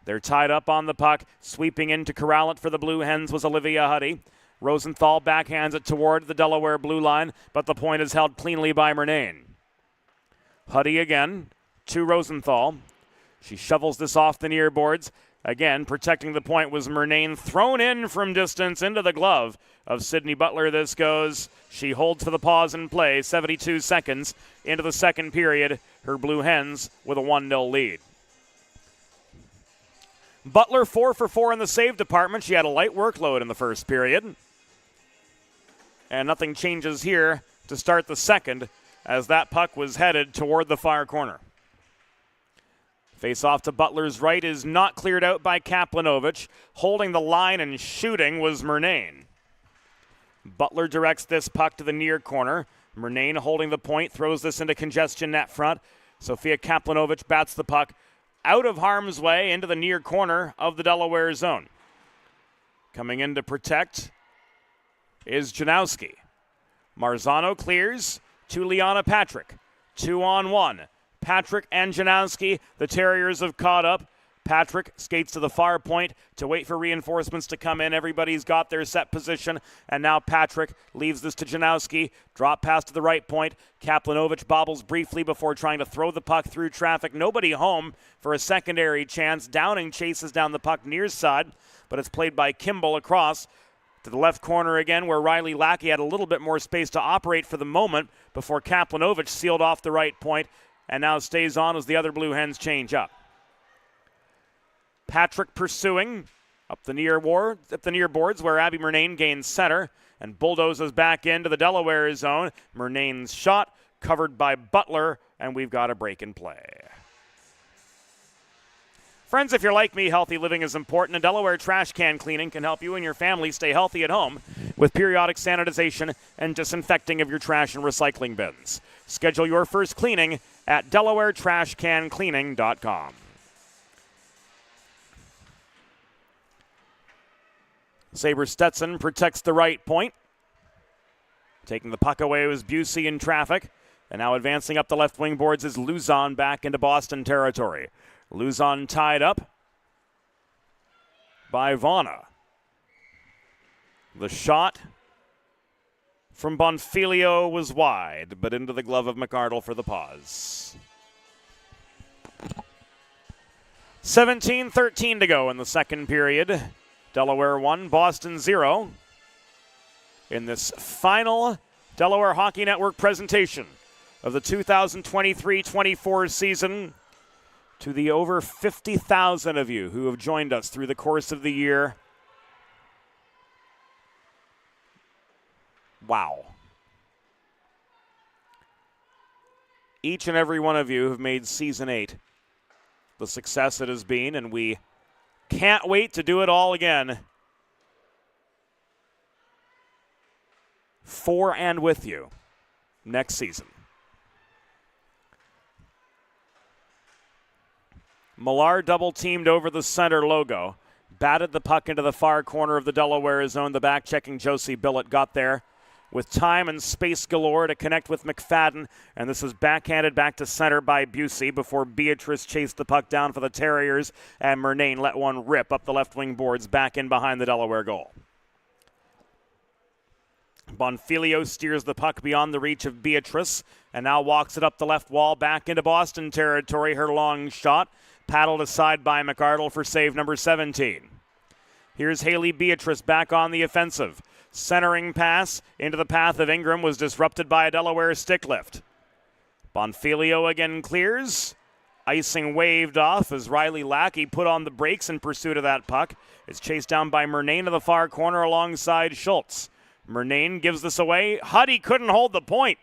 They're tied up on the puck. Sweeping in to corral it for the Blue Hens was Olivia Huddy. Rosenthal backhands it toward the Delaware blue line, but the point is held cleanly by Murnane. Huddy again to Rosenthal. She shovels this off the near boards. Again, protecting the point was Murnane, thrown in from distance into the glove of Sydney Butler. This goes. She holds for the pause in play. 72 seconds into the second period. Her Blue Hens with a 1-0 lead. Butler 4 for 4 in the save department. She had a light workload in the first period. And nothing changes here to start the second as that puck was headed toward the far corner. Face off to Butler's right is not cleared out by Kaplanovich. Holding the line and shooting was Murnane. Butler directs this puck to the near corner. Murnane holding the point, throws this into congestion net front. Sophia Kaplanovich bats the puck out of harm's way into the near corner of the Delaware zone. Coming in to protect is Janowski. Marzano clears to Liana Patrick. 2-on-1. Patrick and Janowski, the Terriers have caught up. Patrick skates to the far point to wait for reinforcements to come in. Everybody's got their set position, and now Patrick leaves this to Janowski. Drop pass to the right point. Kaplanovich bobbles briefly before trying to throw the puck through traffic. Nobody home for a secondary chance. Downing chases down the puck near side, but it's played by Kimball across to the left corner again, where Riley Lackey had a little bit more space to operate for the moment before Kaplanovich sealed off the right point and now stays on as the other Blue Hens change up. Patrick pursuing up the near boards where Abby Murnane gains center and bulldozes back into the Delaware zone. Murnane's shot covered by Butler, and we've got a break in play. Friends, if you're like me, healthy living is important, and Delaware Trash Can Cleaning can help you and your family stay healthy at home with periodic sanitization and disinfecting of your trash and recycling bins. Schedule your first cleaning at DelawareTrashCanCleaning.com. Saber Stetson protects the right point. Taking the puck away was Busey in traffic. And now advancing up the left wing boards is Luzon back into Boston territory. Luzon tied up by Vana. The shot from Bonfilio was wide, but into the glove of McArdle for the pause. 17-13 to go in the second period. Delaware 1, Boston 0. In this final Delaware Hockey Network presentation of the 2023-24 season, to the over 50,000 of you who have joined us through the course of the year. Wow. Each and every one of you have made Season 8 the success it has been, and we can't wait to do it all again for and with you next season. Millar double-teamed over the center logo. Batted the puck into the far corner of the Delaware zone. The back-checking Josie Billett got there with time and space galore to connect with McFadden. And this is backhanded back to center by Busey before Beatrice chased the puck down for the Terriers. And Murnane let one rip up the left wing boards back in behind the Delaware goal. Bonfilio steers the puck beyond the reach of Beatrice and now walks it up the left wall back into Boston territory. Her long shot paddled aside by McArdle for save number 17. Here's Haley Beatrice back on the offensive. Centering pass into the path of Ingram was disrupted by a Delaware stick lift. Bonfilio again clears. Icing waved off as Riley Lackey put on the brakes in pursuit of that puck. It's chased down by Murnane to the far corner alongside Schultz. Murnane gives this away. Huddy couldn't hold the point.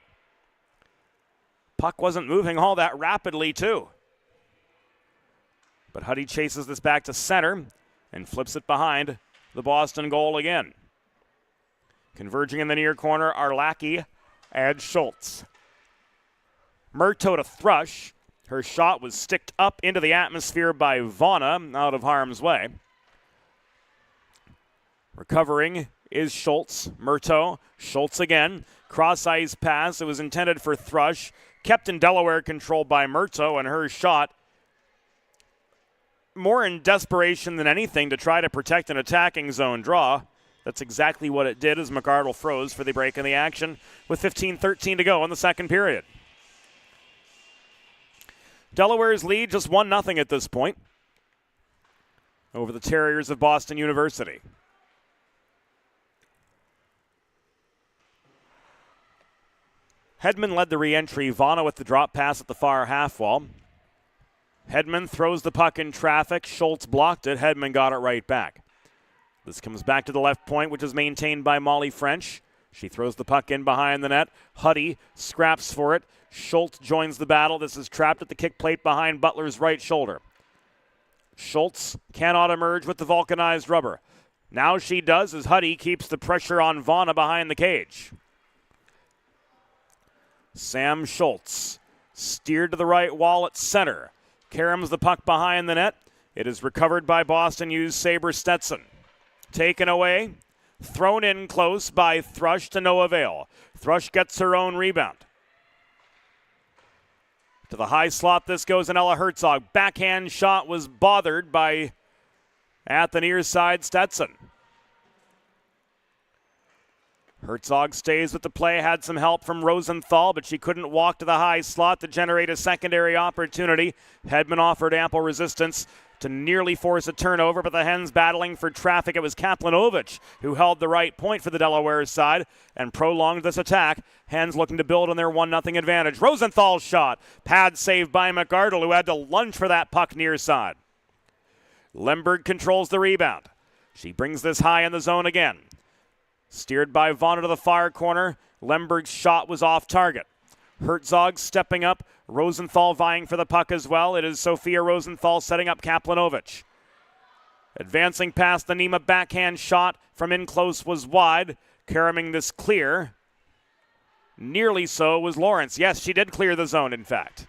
Puck wasn't moving all that rapidly, too. But Huddy chases this back to center and flips it behind the Boston goal again. Converging in the near corner are Lackey and Schultz. Murto to Thrush. Her shot was sticked up into the atmosphere by Vaughna out of harm's way. Recovering is Schultz. Murto. Schultz again. Cross-ice pass. It was intended for Thrush. Kept in Delaware control by Murto, and her shot more in desperation than anything to try to protect an attacking zone draw. That's exactly what it did as McArdle froze for the break in the action with 15:13 to go in the second period. Delaware's lead just 1-0 at this point over the Terriers of Boston University. Hedman led the re-entry. Vaughna with the drop pass at the far half wall. Hedman throws the puck in traffic. Schultz blocked it. Hedman got it right back. This comes back to the left point, which is maintained by Molly French. She throws the puck in behind the net. Huddy scraps for it. Schultz joins the battle. This is trapped at the kick plate behind Butler's right shoulder. Schultz cannot emerge with the vulcanized rubber. Now she does as Huddy keeps the pressure on Vaughna behind the cage. Sam Schultz steered to the right wall at center. Caroms the puck behind the net. It is recovered by Boston U's Sabre Stetson. Taken away. Thrown in close by Thrush to no avail. Thrush gets her own rebound. To the high slot this goes Anella Herzog. Backhand shot was bothered by at the near side Stetson. Herzog stays with the play, had some help from Rosenthal, but she couldn't walk to the high slot to generate a secondary opportunity. Hedman offered ample resistance to nearly force a turnover, but the Hens battling for traffic. It was Kaplanovich who held the right point for the Delaware side and prolonged this attack. Hens looking to build on their 1-0 advantage. Rosenthal's shot. Pad saved by McArdle, who had to lunge for that puck near side. Lemberg controls the rebound. She brings this high in the zone again. Steered by Vaughna to the far corner. Lemberg's shot was off target. Herzog stepping up. Rosenthal vying for the puck as well. It is Sophia Rosenthal setting up Kaplanovich. Advancing past the Nima backhand shot from in close was wide. Caroming this clear. Nearly so was Lawrence. Yes, she did clear the zone, in fact.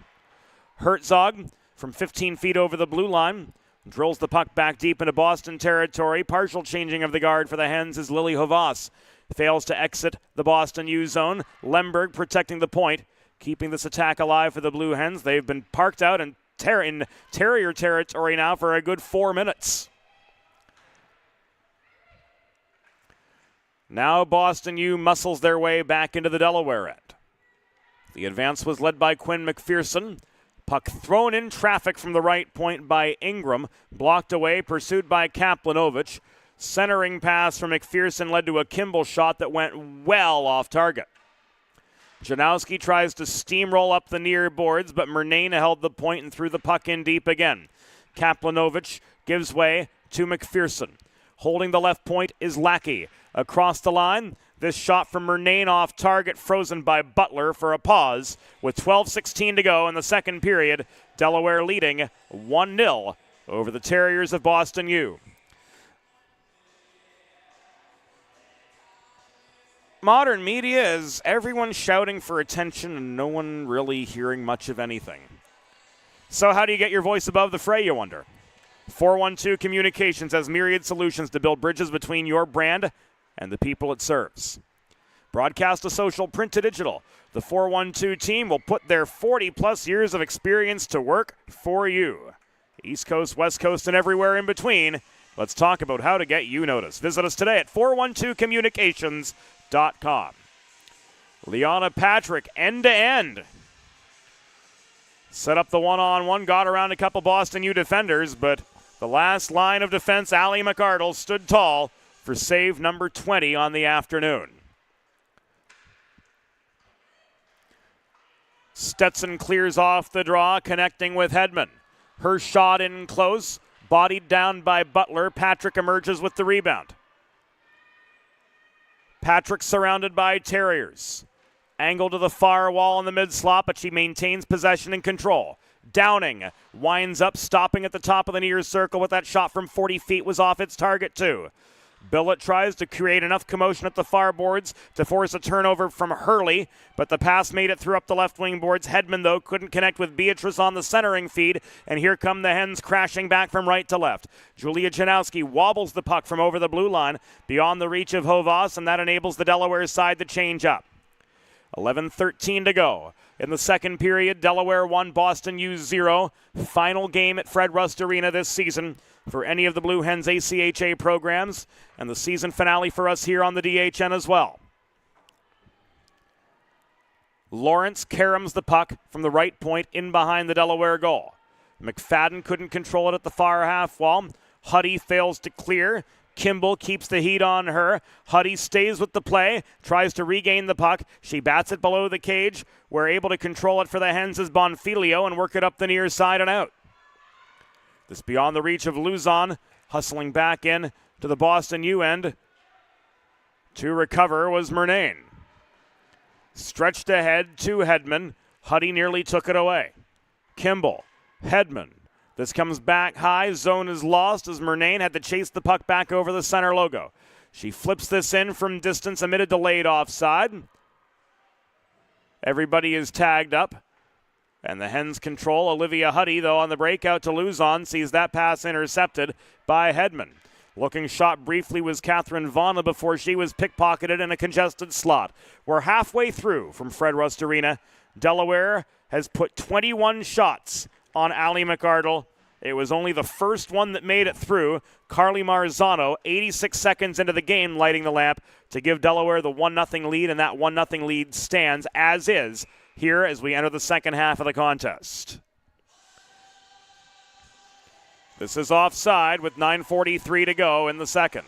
Herzog from 15 feet over the blue line. Drills the puck back deep into Boston territory. Partial changing of the guard for the Hens is Lily Havas. Fails to exit the Boston U zone. Lemberg protecting the point, keeping this attack alive for the Blue Hens. They've been parked out in Terrier territory now for a good 4 minutes. Now Boston U muscles their way back into the Delaware end. The advance was led by Quinn McPherson. Puck thrown in traffic from the right point by Ingram. Blocked away, pursued by Kaplanovich. Centering pass from McPherson led to a Kimball shot that went well off target. Janowski tries to steamroll up the near boards, but Murnane held the point and threw the puck in deep again. Kaplanovich gives way to McPherson. Holding the left point is Lackey. Across the line, this shot from Murnane off target, frozen by Butler for a pause. With 12:16 to go in the second period, Delaware leading 1-0 over the Terriers of Boston U. modern media is everyone shouting for attention and no one really hearing much of anything. So how do you get your voice above the fray, you wonder? 412 Communications has myriad solutions to build bridges between your brand and the people it serves. Broadcast to social, print to digital. The 412 team will put their 40-plus years of experience to work for you. East Coast, West Coast, and everywhere in between. Let's talk about how to get you noticed. Visit us today at 412communications.com. Liana Patrick, end-to-end. Set up the one-on-one, got around a couple Boston U defenders, but the last line of defense, Allie McArdle, stood tall for save number 20 on the afternoon. Stetson clears off the draw, connecting with Hedman. Her shot in close, bodied down by Butler. Patrick emerges with the rebound. Patrick surrounded by Terriers. Angle to the far wall in the mid-slot, but she maintains possession and control. Downing winds up, stopping at the top of the near circle with that shot from 40 feet was off its target too. Billett tries to create enough commotion at the far boards to force a turnover from Hurley, but the pass made it through up the left wing boards. Hedman, though, couldn't connect with Beatrice on the centering feed, and here come the Hens crashing back from right to left. Julia Janowski wobbles the puck from over the blue line beyond the reach of Hovas, and that enables the Delaware side to change up. 11:13 to go. In the second period, Delaware 1, Boston U 0. Final game at Fred Rust Arena this season for any of the Blue Hens ACHA programs, and the season finale for us here on the DHN as well. Lawrence caroms the puck from the right point in behind the Delaware goal. McFadden couldn't control it at the far half wall. Huddy fails to clear. Kimball keeps the heat on her. Huddy stays with the play, tries to regain the puck. She bats it below the cage. We're able to control it for the Hens as Bonfilio and work it up the near side and out. This beyond the reach of Luzon, hustling back in to the Boston U end. To recover was Murnane. Stretched ahead to Hedman. Huddy nearly took it away. Kimball, Hedman. This comes back high. Zone is lost as Murnane had to chase the puck back over the center logo. She flips this in from distance amid a delayed offside. Everybody is tagged up. And the Hens control. Olivia Huddy, though, on the breakout to Luzon, sees that pass intercepted by Hedman. Looking shot briefly was Catherine Vonna before she was pickpocketed in a congested slot. We're halfway through from Fred Rust Arena. Delaware has put 21 shots on Allie McArdle. It was only the first one that made it through. Carly Marzano, 86 seconds into the game, lighting the lamp to give Delaware the 1-0 lead, and that 1-0 lead stands as is here as we enter the second half of the contest. This is offside with 9:43 to go in the second.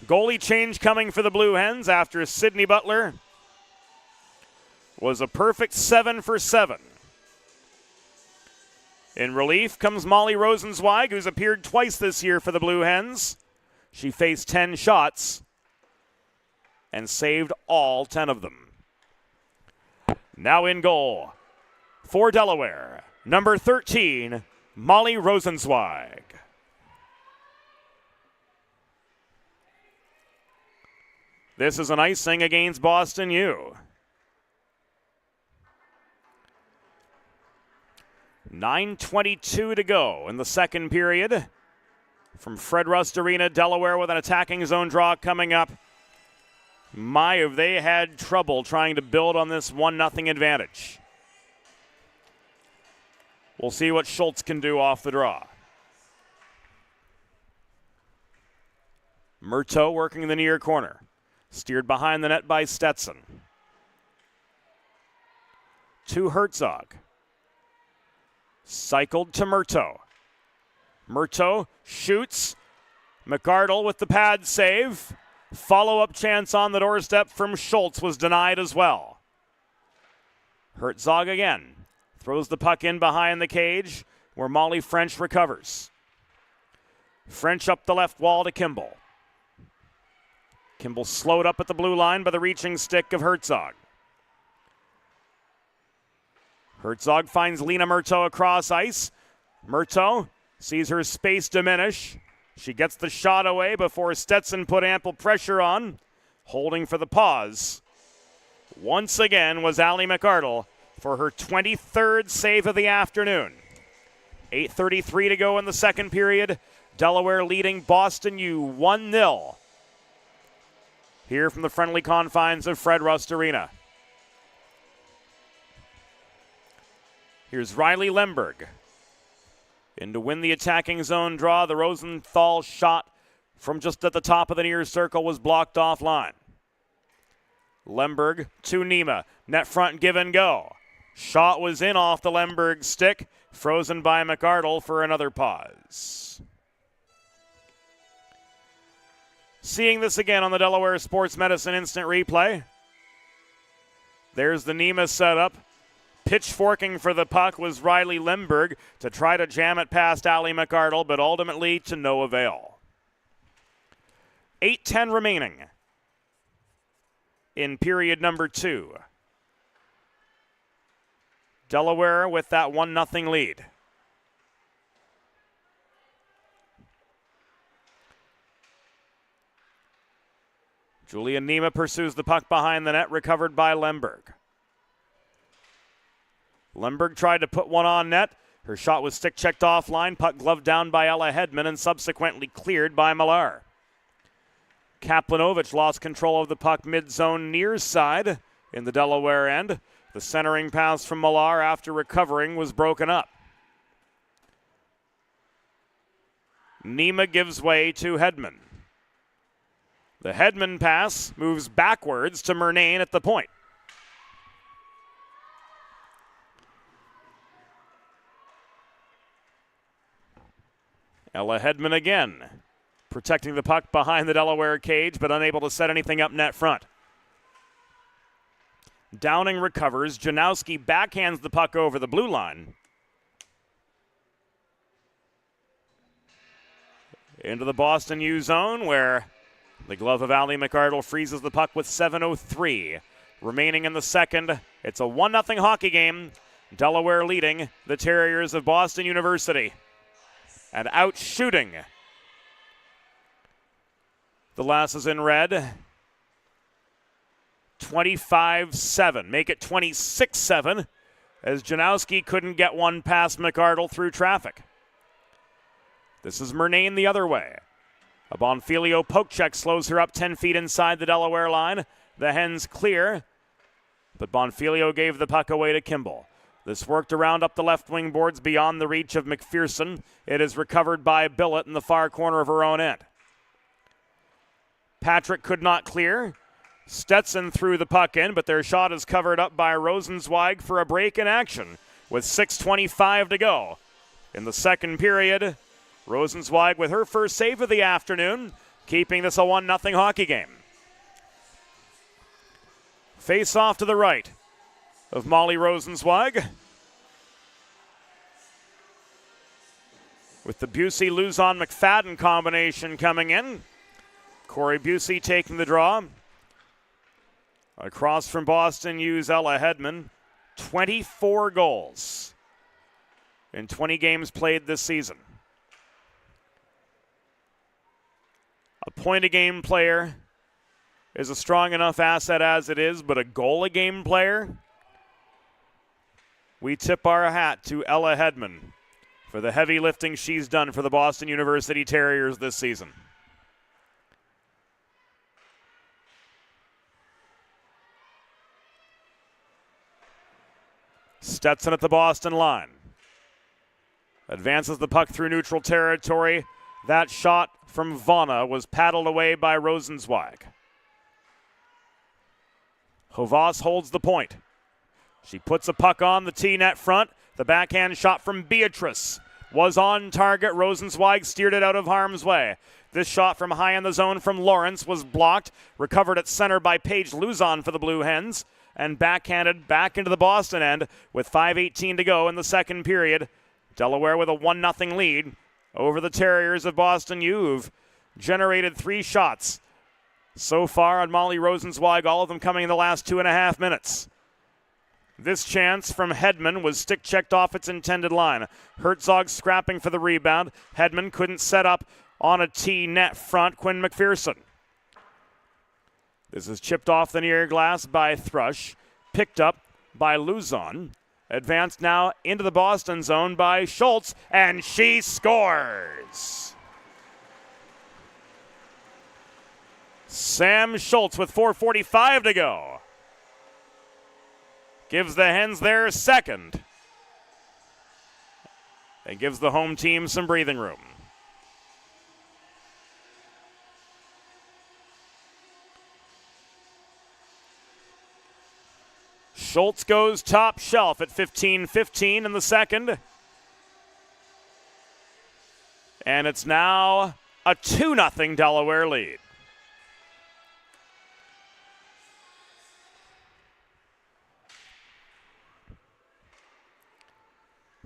Goalie change coming for the Blue Hens after Sydney Butler was a perfect 7 for 7. In relief comes Molly Rosenzweig, who's appeared twice this year for the Blue Hens. She faced 10 shots and saved all 10 of them. Now in goal for Delaware, number 13, Molly Rosenzweig. This is an icing against Boston U. 9:22 to go in the second period. From Fred Rust Arena, Delaware with an attacking zone draw coming up. My, have they had trouble trying to build on this 1-0 advantage. We'll see what Schultz can do off the draw. Murtaugh working in the near corner. Steered behind the net by Stetson. To Herzog. Cycled to Murtaugh. Murtaugh shoots. McArdle with the pad save. Follow-up chance on the doorstep from Schultz was denied as well. Herzog again. Throws the puck in behind the cage where Molly French recovers. French up the left wall to Kimball. Kimball slowed up at the blue line by the reaching stick of Herzog. Herzog finds Lena Murtaugh across ice. Murtaugh sees her space diminish. She gets the shot away before Stetson put ample pressure on, holding for the pause. Once again was Allie McArdle for her 23rd save of the afternoon. 8:33 to go in the second period. Delaware leading Boston U 1-0. Here from the friendly confines of Fred Rust Arena. Here's Riley Lemberg. In to win the attacking zone draw, the Rosenthal shot from just at the top of the near circle was blocked offline. Lemberg to Nima. Net front give and go. Shot was in off the Lemberg stick, frozen by McArdle for another pause. Seeing this again on the Delaware Sports Medicine Instant Replay. There's the Nima setup. Pitchforking for the puck was Riley Lemberg to try to jam it past Allie McArdle, but ultimately to no avail. 8:10 remaining in period number 2. Delaware with that 1-0 lead. Julia Nima pursues the puck behind the net, recovered by Lemberg. Lemberg tried to put one on net. Her shot was stick-checked offline, puck gloved down by Ella Hedman and subsequently cleared by Millar. Kaplanovich lost control of the puck mid-zone near side in the Delaware end. The centering pass from Millar after recovering was broken up. Nima gives way to Hedman. The Hedman pass moves backwards to Murnane at the point. Ella Hedman again, protecting the puck behind the Delaware cage, but unable to set anything up net front. Downing recovers. Janowski backhands the puck over the blue line. Into the Boston U zone, where the glove of Allie McArdle freezes the puck with 7:03 remaining in the second. It's a 1-0 hockey game. Delaware leading the Terriers of Boston University. And out shooting the Lasses in red. 25-7. Make it 26-7 as Janowski couldn't get one past McArdle through traffic. This is Murnane the other way. A Bonfilio poke check slows her up 10 feet inside the Delaware line. The Hens clear, but Bonfilio gave the puck away to Kimball. This worked around up the left wing boards beyond the reach of McPherson. It is recovered by Billett in the far corner of her own end. Patrick could not clear. Stetson threw the puck in, but their shot is covered up by Rosenzweig for a break in action with 6:25 to go. In the second period, Rosenzweig with her first save of the afternoon, keeping this a 1-0 hockey game. Face off to the right of Molly Rosenzweig, with the Busey-Luzon-McFadden combination coming in. Corey Busey taking the draw. Across from Boston U's Ella Hedman, 24 goals in 20 games played this season. A point-a-game player is a strong enough asset as it is, but a goal-a-game player, we tip our hat to Ella Hedman for the heavy lifting she's done for the Boston University Terriers this season. Stetson at the Boston line. Advances the puck through neutral territory. That shot from Vana was paddled away by Rosenzweig. Hovas holds the point. She puts a puck on the T-net front. The backhand shot from Beatrice was on target. Rosenzweig steered it out of harm's way. This shot from high in the zone from Lawrence was blocked. Recovered at center by Paige Luzon for the Blue Hens. And backhanded back into the Boston end with 5:18 to go in the second period. Delaware with a 1-0 lead over the Terriers of Boston U, who've generated 3 shots so far on Molly Rosenzweig, all of them coming in the last 2.5 minutes. This chance from Hedman was stick-checked off its intended line. Herzog scrapping for the rebound. Hedman couldn't set up on a tee net front, Quinn McPherson. This is chipped off the near glass by Thrush, picked up by Luzon. Advanced now into the Boston zone by Schultz, and she scores. Sam Schultz with 4:45 to go. Gives the Hens their second. And gives the home team some breathing room. Schultz goes top shelf at 15-15 in the second. And it's now a 2-0 Delaware lead.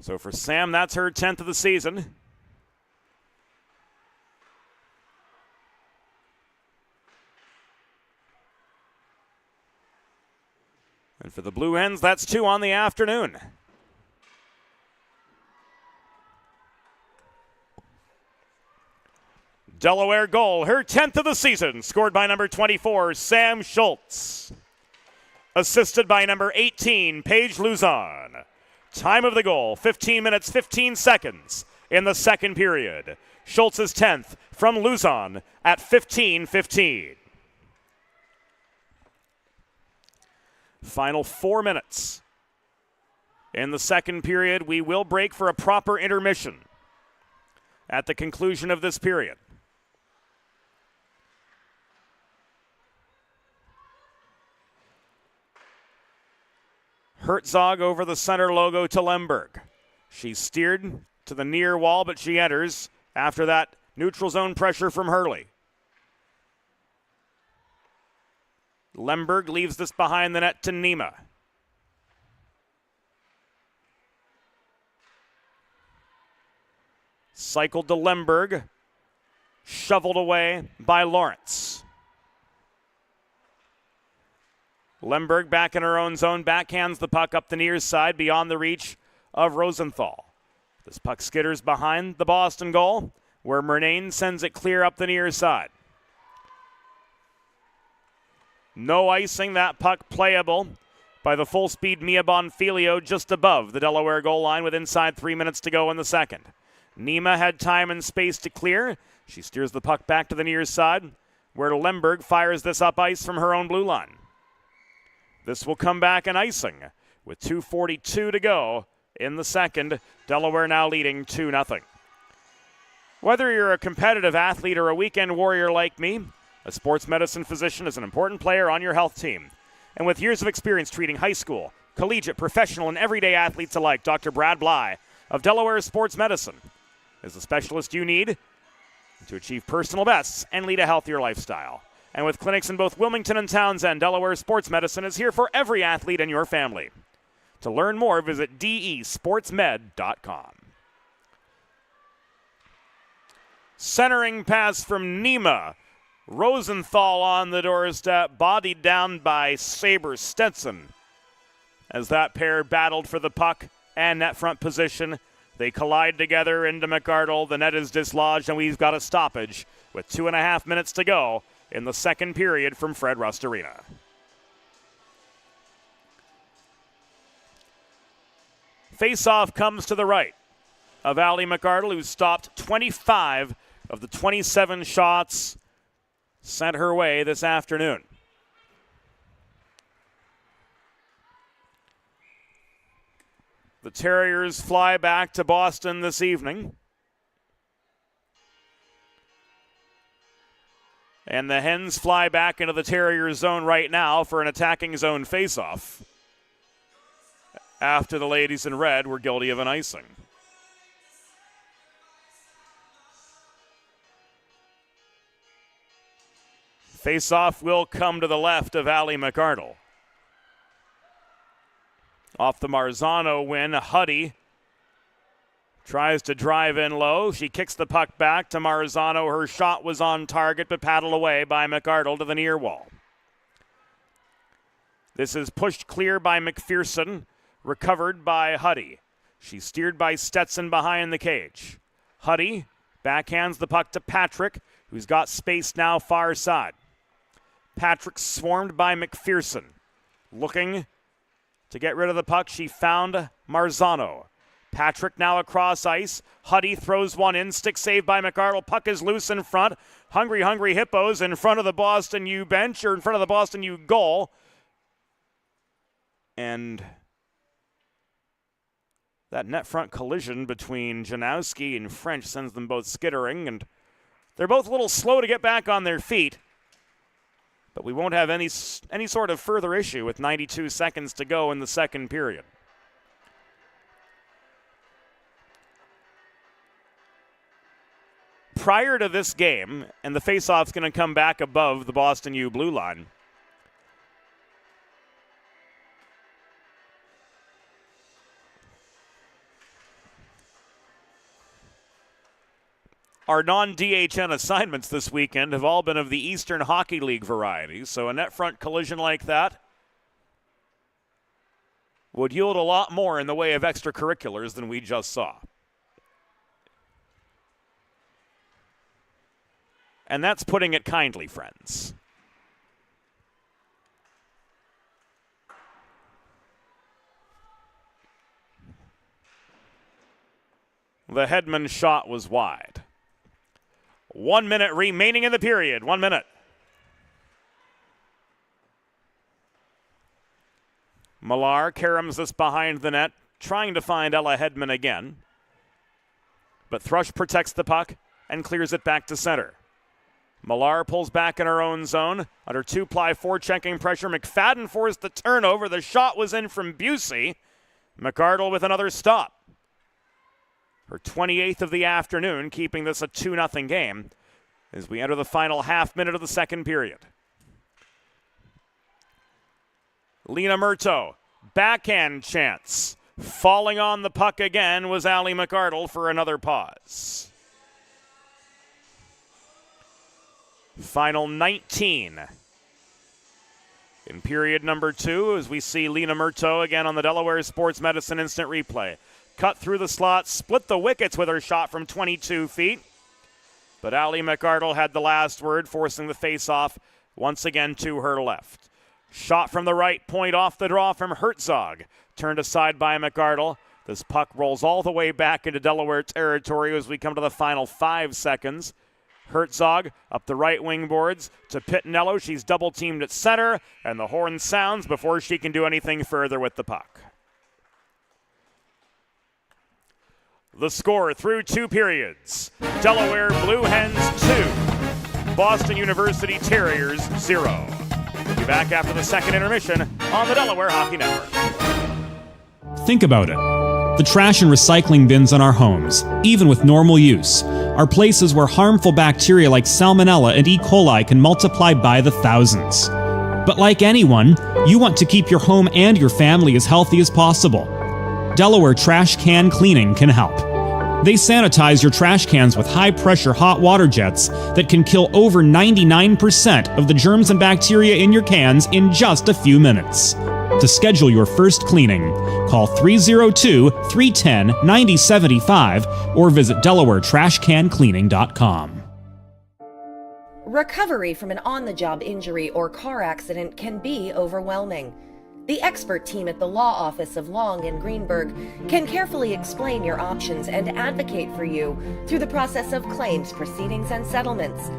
So for Sam, that's her 10th of the season. And for the Blue Hens, that's 2 on the afternoon. Delaware goal, her 10th of the season, scored by number 24, Sam Schultz. Assisted by number 18, Paige Luzon. Time of the goal, 15 minutes, 15 seconds in the second period. Schultz's 10th from Luzon at 15-15. Final 4 minutes. In the second period, we will break for a proper intermission at the conclusion of this period. Herzog over the center logo to Lemberg. She's steered to the near wall, but she enters after that neutral zone pressure from Hurley. Lemberg leaves this behind the net to Nima. Cycled to Lemberg. Shoveled away by Lawrence. Lemberg back in her own zone, backhands the puck up the near side beyond the reach of Rosenthal. This puck skitters behind the Boston goal, where Murnane sends it clear up the near side. No icing, that puck playable by the full-speed Mia Bonfilio just above the Delaware goal line with inside 3 minutes to go in the second. Nima had time and space to clear. She steers the puck back to the near side, where Lemberg fires this up ice from her own blue line. This will come back an icing with 2:42 to go in the second. Delaware now leading 2-0. Whether you're a competitive athlete or a weekend warrior like me, a sports medicine physician is an important player on your health team. And with years of experience treating high school, collegiate, professional, and everyday athletes alike, Dr. Brad Bly of Delaware Sports Medicine is the specialist you need to achieve personal bests and lead a healthier lifestyle. And with clinics in both Wilmington and Townsend, Delaware Sports Medicine is here for every athlete in your family. To learn more, visit desportsmed.com. Centering pass from Nima. Rosenthal on the doorstep, bodied down by Saber Stetson. As that pair battled for the puck and net front position, they collide together into McArdle. The net is dislodged, and we've got a stoppage with 2.5 minutes to go in the second period from Fred Rust Arena. Face-off comes to the right of Allie McArdle, who stopped 25 of the 27 shots sent her way this afternoon. The Terriers fly back to Boston this evening. And the Hens fly back into the Terriers zone right now for an attacking zone faceoff after the ladies in red were guilty of an icing. Faceoff will come to the left of Allie McArdle. Off the Marzano win, Huddy tries to drive in low. She kicks the puck back to Marzano. Her shot was on target, but paddled away by McArdle to the near wall. This is pushed clear by McPherson, recovered by Huddy. She's steered by Stetson behind the cage. Huddy Backhands the puck to Patrick, who's got space now far side. Patrick swarmed by McPherson. Looking to get rid of the puck, she found Marzano. Patrick now across ice. Huddy throws one in. Stick saved by McArdle. Puck is loose in front. Hungry Hippos in front of the Boston U bench, or in front of the Boston U goal. And that net front collision between Janowski and French sends them both skittering, and they're both a little slow to get back on their feet. But we won't have any sort of further issue with 92 seconds to go in the second period. Prior to this game, and the faceoff's going to come back above the Boston U blue line, our non-DHN assignments this weekend have all been of the Eastern Hockey League variety, so a net front collision like that would yield a lot more in the way of extracurriculars than we just saw. And that's putting it kindly, friends. The Hedman shot was wide. 1 minute remaining in the period. 1 minute. Millar caroms this behind the net, trying to find Ella Hedman again. But Thrush protects the puck and clears it back to center. Millar pulls back in her own zone. Under two-ply forechecking pressure, McFadden forced the turnover. The shot was in from Busey. McArdle with another stop. Her 28th of the afternoon, keeping this a 2-0 game as we enter the final half minute of the second period. Lena Murto, backhand chance. Falling on the puck again was Allie McArdle for another pause. Final 19 in period number 2 as we see Lena Murto again on the Delaware Sports Medicine instant replay. Cut through the slot, split the wickets with her shot from 22 feet. But Allie McArdle had the last word, forcing the face-off once again to her left. Shot from the right point off the draw from Herzog. Turned aside by McArdle. This puck rolls all the way back into Delaware territory as we come to the final 5 seconds. Herzog up the right wing boards to Pittinello. She's double teamed at center, and the horn sounds before she can do anything further with the puck. The score through 2 periods. Delaware Blue Hens 2, Boston University Terriers 0. We'll be back after the second intermission on the Delaware Hockey Network. Think about it. The trash and recycling bins in our homes, even with normal use, are places where harmful bacteria like Salmonella and E. coli can multiply by the thousands. But like anyone, you want to keep your home and your family as healthy as possible. Delaware Trash Can Cleaning can help. They sanitize your trash cans with high-pressure hot water jets that can kill over 99% of the germs and bacteria in your cans in just a few minutes. To schedule your first cleaning, call 302-310-9075 or visit DelawareTrashCanCleaning.com. Recovery from an on-the-job injury or car accident can be overwhelming. The expert team at the law office of Long and Greenberg can carefully explain your options and advocate for you through the process of claims, proceedings, and settlements.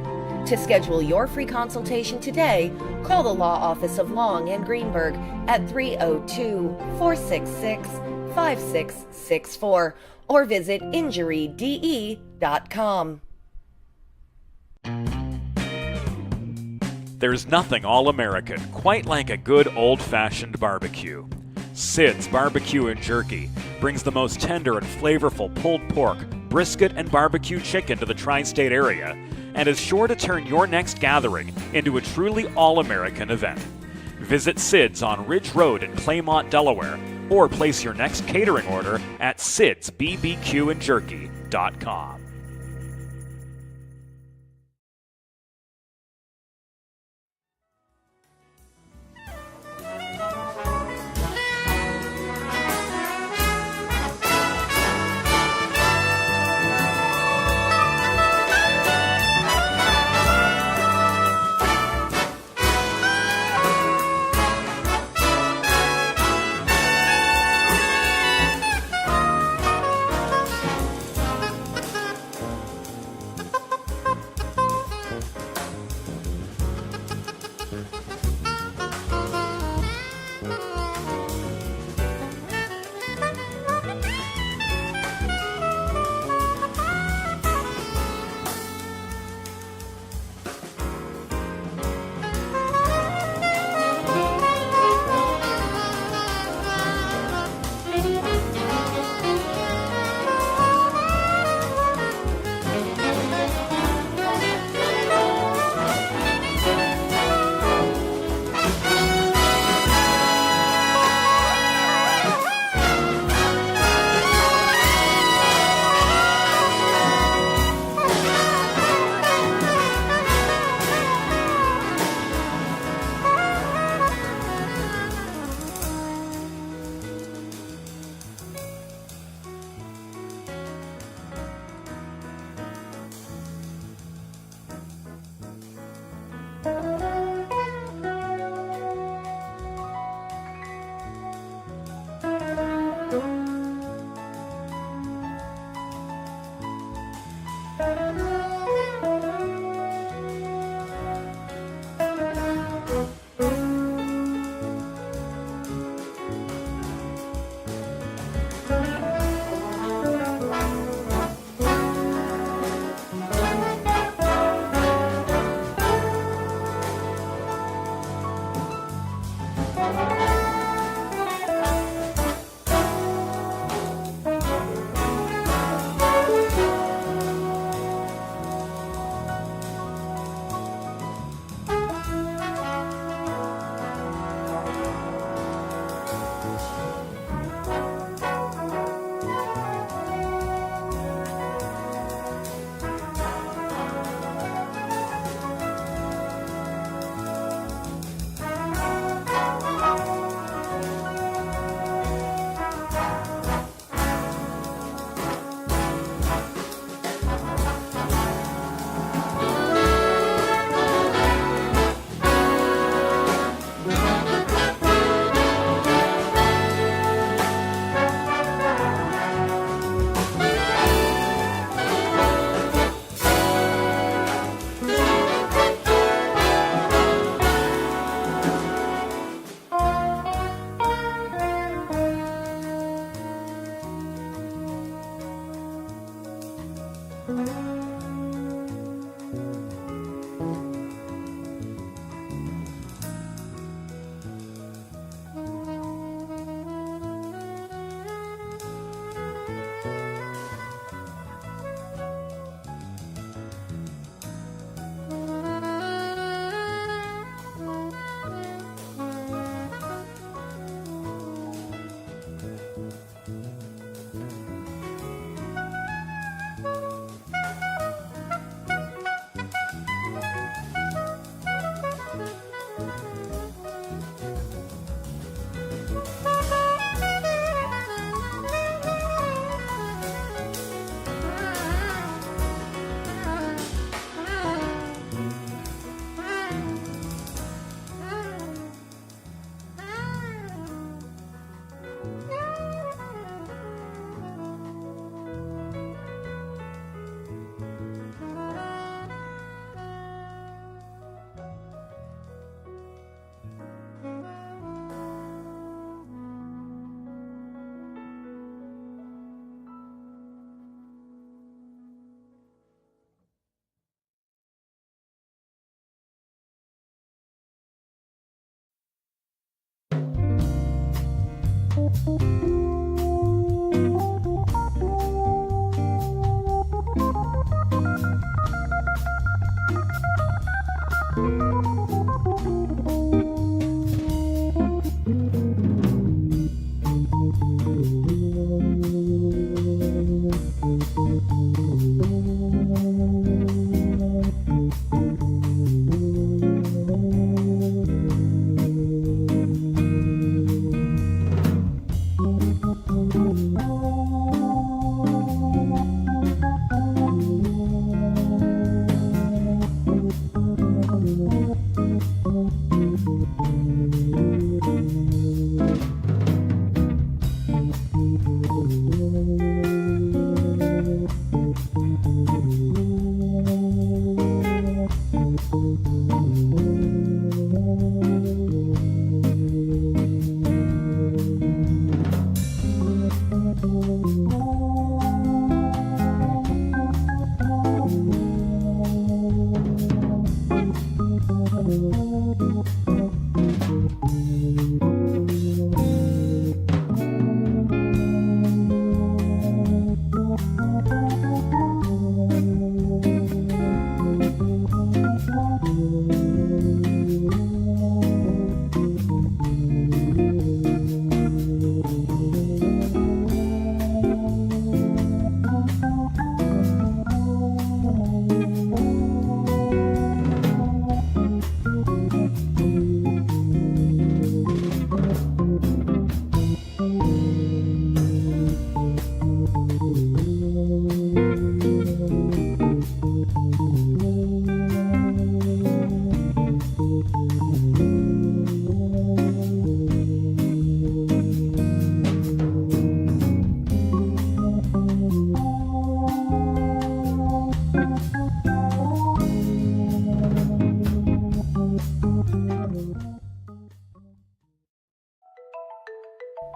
To schedule your free consultation today, call the law office of Long and Greenberg at 302-466-5664 or visit injuryde.com. There's nothing all-American quite like a good old-fashioned barbecue. Sid's Barbecue and Jerky brings the most tender and flavorful pulled pork, brisket, and barbecue chicken to the tri-state area and is sure to turn your next gathering into a truly all-American event. Visit Sid's on Ridge Road in Claymont, Delaware, or place your next catering order at sidsbbqandjerky.com.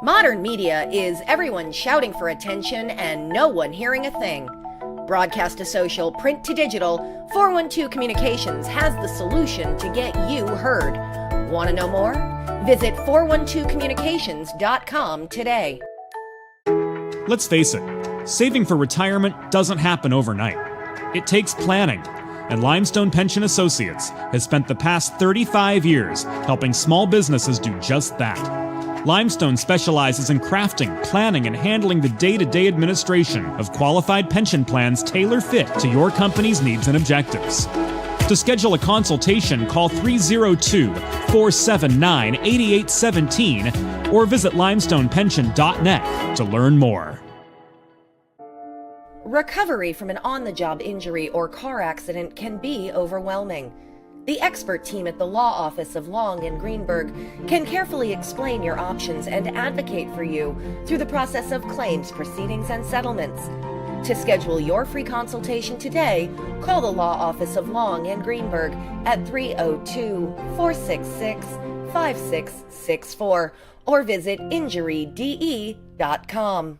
Modern media is everyone shouting for attention and no one hearing a thing. Broadcast to social, print to digital, 412 Communications has the solution to get you heard. Want to know more? Visit 412communications.com today. Let's face it, saving for retirement doesn't happen overnight. It takes planning, and Limestone Pension Associates has spent the past 35 years helping small businesses do just that. Limestone specializes in crafting, planning, and handling the day-to-day administration of qualified pension plans tailor-fit to your company's needs and objectives. To schedule a consultation, call 302-479-8817 or visit limestonepension.net to learn more. Recovery from an on-the-job injury or car accident can be overwhelming. The expert team at the law office of Long and Greenberg can carefully explain your options and advocate for you through the process of claims, proceedings, and settlements. To schedule your free consultation today, call the law office of Long and Greenberg at 302-466-5664 or visit injuryde.com.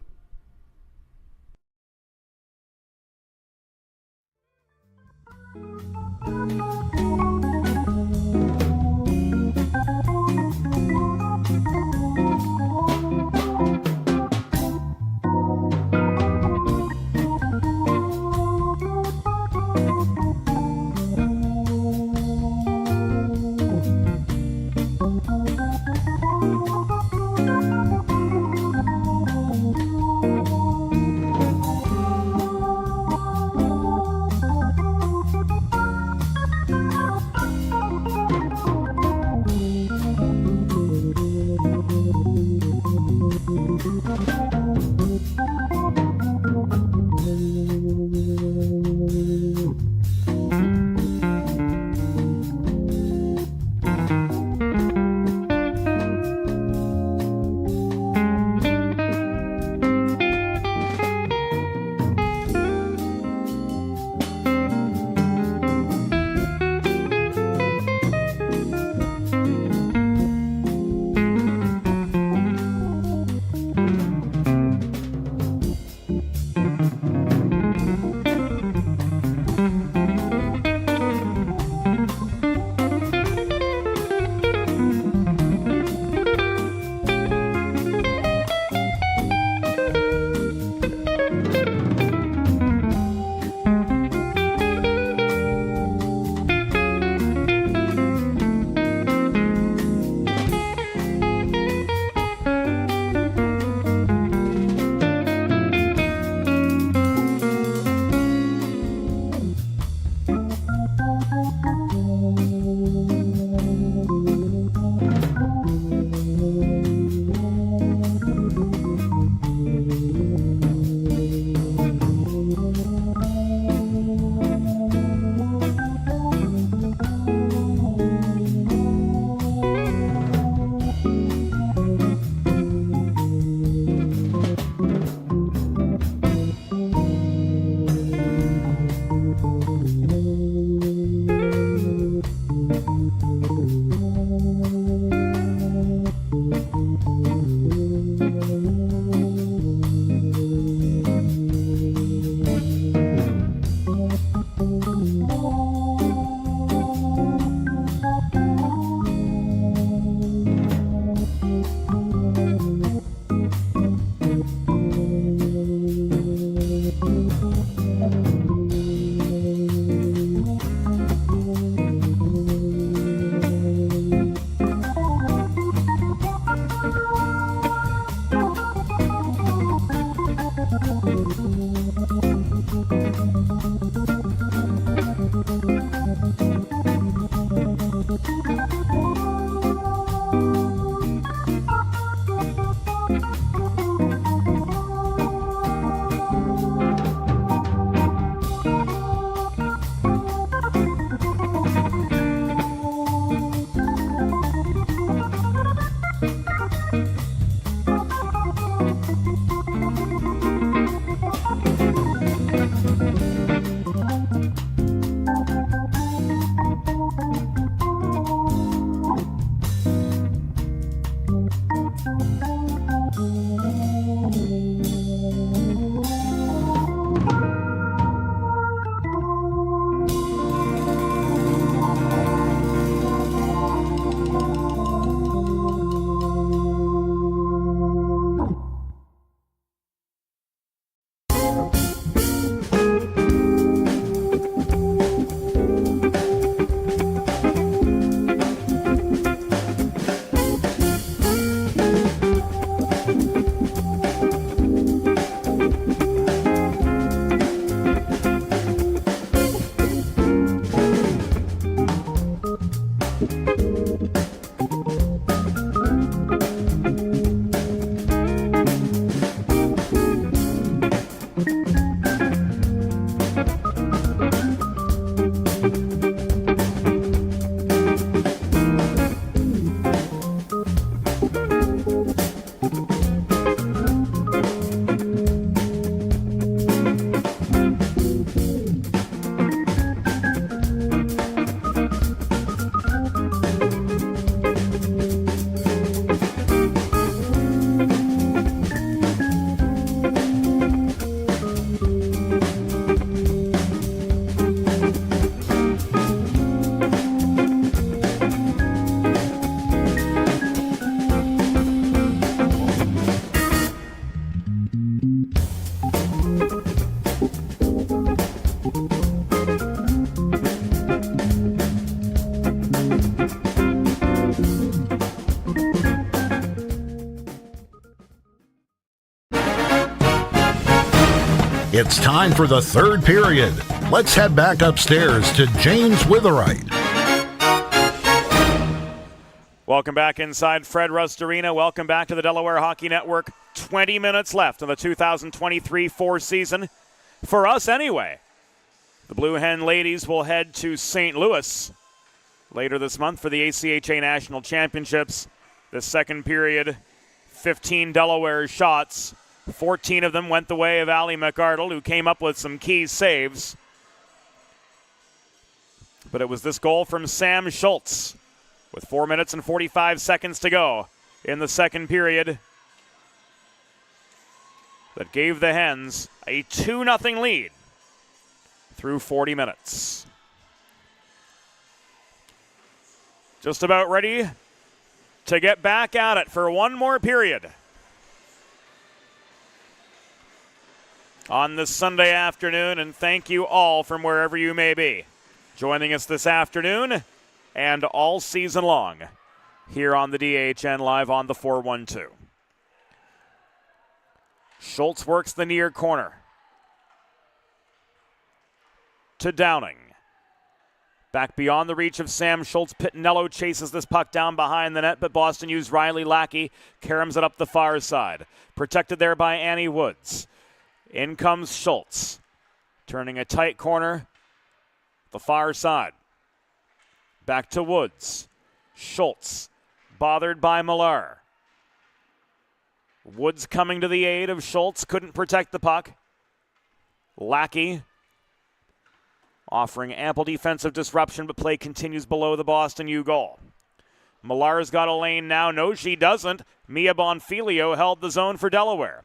It's time for the third period. Let's head back upstairs to James Witherite. Welcome back inside Fred Rust Arena. Welcome back to the Delaware Hockey Network. 20 minutes left in the 2023-4 season. For us anyway. The Blue Hen ladies will head to St. Louis later this month for the ACHA National Championships. This second period, 15 Delaware shots. 14 of them went the way of Allie McArdle, who came up with some key saves. But it was this goal from Sam Schultz with 4 minutes and 45 seconds to go in the second period that gave the Hens a 2-0 lead through 40 minutes. Just about ready to get back at it for one more period on this Sunday afternoon, and thank you all from wherever you may be joining us this afternoon and all season long here on the DHN Live on the 412. Schultz works the near corner to Downing. Back beyond the reach of Sam Schultz, Pittinello chases this puck down behind the net, but Boston used Riley Lackey, caroms it up the far side. Protected there by Annie Woods. In comes Schultz, turning a tight corner, the far side. Back to Woods. Schultz, bothered by Millar. Woods coming to the aid of Schultz, couldn't protect the puck. Lackey offering ample defensive disruption, but play continues below the Boston U goal. Millar's got a lane now. No, she doesn't. Mia Bonfilio held the zone for Delaware.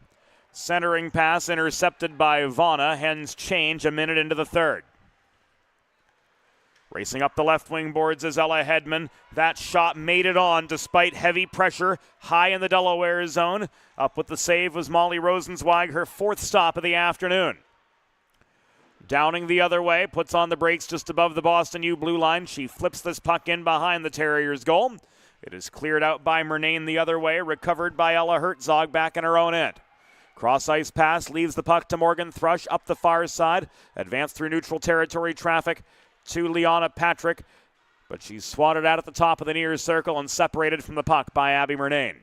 Centering pass intercepted by Vana. Hens change a minute into the third. Racing up the left wing boards is Ella Hedman. That shot made it on despite heavy pressure high in the Delaware zone. Up with the save was Molly Rosenzweig, her fourth stop of the afternoon. Downing the other way, puts on the brakes just above the Boston U blue line. She flips this puck in behind the Terriers' goal. It is cleared out by Murnane the other way, recovered by Ella Herzog back in her own end. Cross-ice pass leaves the puck to Morgan Thrush up the far side. Advanced through neutral territory traffic to Liana Patrick. but she's swatted out at the top of the near circle and separated from the puck by Abby Murnane.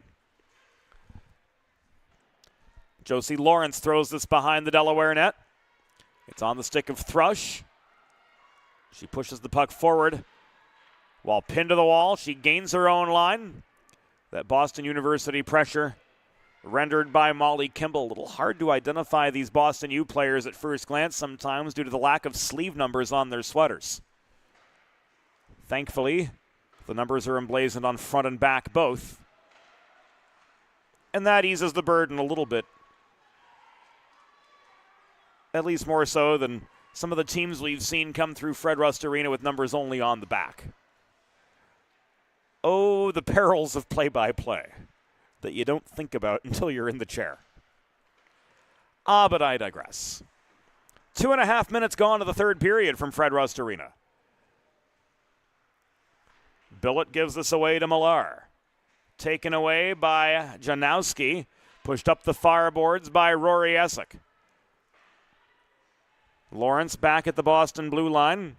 Josie Lawrence throws this behind the Delaware net. It's on the stick of Thrush. She pushes the puck forward. While pinned to the wall, she gains her own line. That Boston University pressure rendered by Molly Kimball. A little hard to identify these Boston U players at first glance sometimes due to the lack of sleeve numbers on their sweaters. Thankfully, the numbers are emblazoned on front and back both. And that eases the burden a little bit. At least more so than some of the teams we've seen come through Fred Rust Arena with numbers only on the back. Oh, the perils of play-by-play that you don't think about until you're in the chair. But I digress. 2.5 minutes gone to the third period from Fred Rust Arena. Billett gives this away to Millar. Taken away by Janowski. Pushed up the far boards by Rory Essick. Lawrence back at the Boston blue line.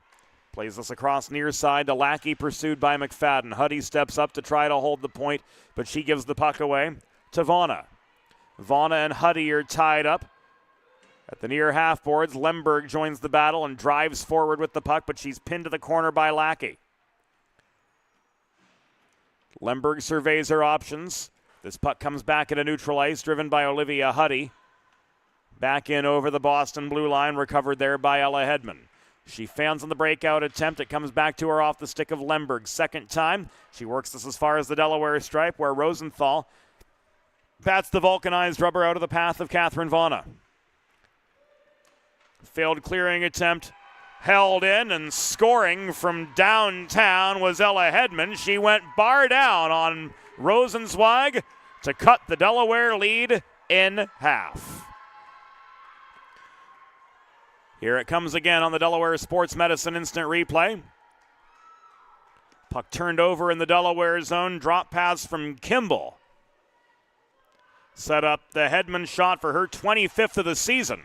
Plays this across near side to Lackey, pursued by McFadden. Huddy steps up to try to hold the point, but she gives the puck away to Vaughna. Vaughna and Huddy are tied up. At the near half boards, Lemberg joins the battle and drives forward with the puck, but she's pinned to the corner by Lackey. Lemberg surveys her options. This puck comes back into neutral ice, driven by Olivia Huddy. Back in over the Boston blue line, recovered there by Ella Hedman. She fans on the breakout attempt. It comes back to her off the stick of Lemberg. Second time, she works this as far as the Delaware stripe, where Rosenthal bats the vulcanized rubber out of the path of Catherine Vaughna. Failed clearing attempt, held in, and scoring from downtown was Ella Hedman. She went bar down on Rosenzweig to cut the Delaware lead in half. Here it comes again on the Delaware Sports Medicine instant replay. Puck turned over in the Delaware zone. Drop pass from Kimball. Set up the Hedman shot for her 25th of the season.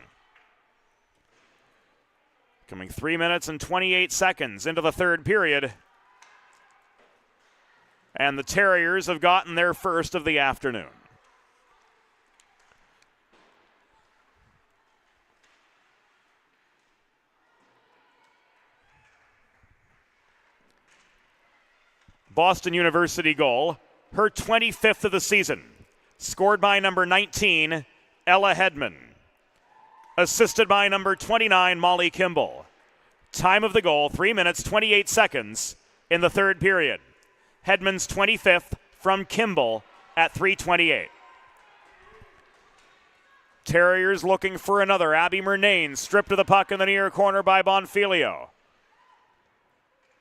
Coming 3 minutes and 28 seconds into the third period. And the Terriers have gotten their first of the afternoon. Boston University goal, her 25th of the season. Scored by number 19, Ella Hedman. Assisted by number 29, Molly Kimball. Time of the goal, 3 minutes, 28 seconds in the third period. Hedman's 25th from Kimball at 3:28. Terriers looking for another. Abby Murnane stripped of the puck in the near corner by Bonfilio.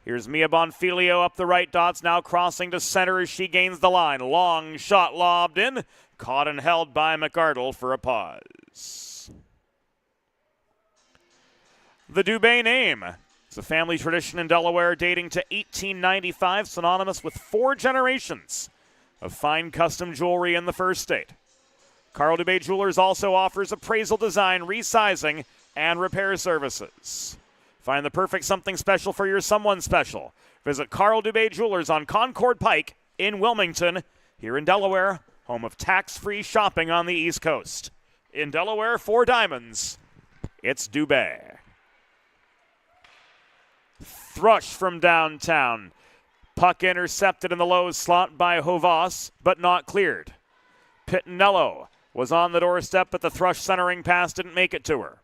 Here's Mia Bonfilio up the right dots, now crossing to center as she gains the line. Long shot lobbed in, caught and held by McArdle for a pause. The Dubé name is a family tradition in Delaware dating to 1895, synonymous with 4 generations of fine custom jewelry in the first state. Carl Dubé Jewelers also offers appraisal design, resizing, and repair services. Find the perfect something special for your someone special. Visit Carl Dubé Jewelers on Concord Pike in Wilmington, here in Delaware, home of tax-free shopping on the East Coast. In Delaware, 4 diamonds, it's Dubé. Thrush from downtown. Puck intercepted in the low slot by Hovas, but not cleared. Pittinello was on the doorstep, but the Thrush centering pass didn't make it to her.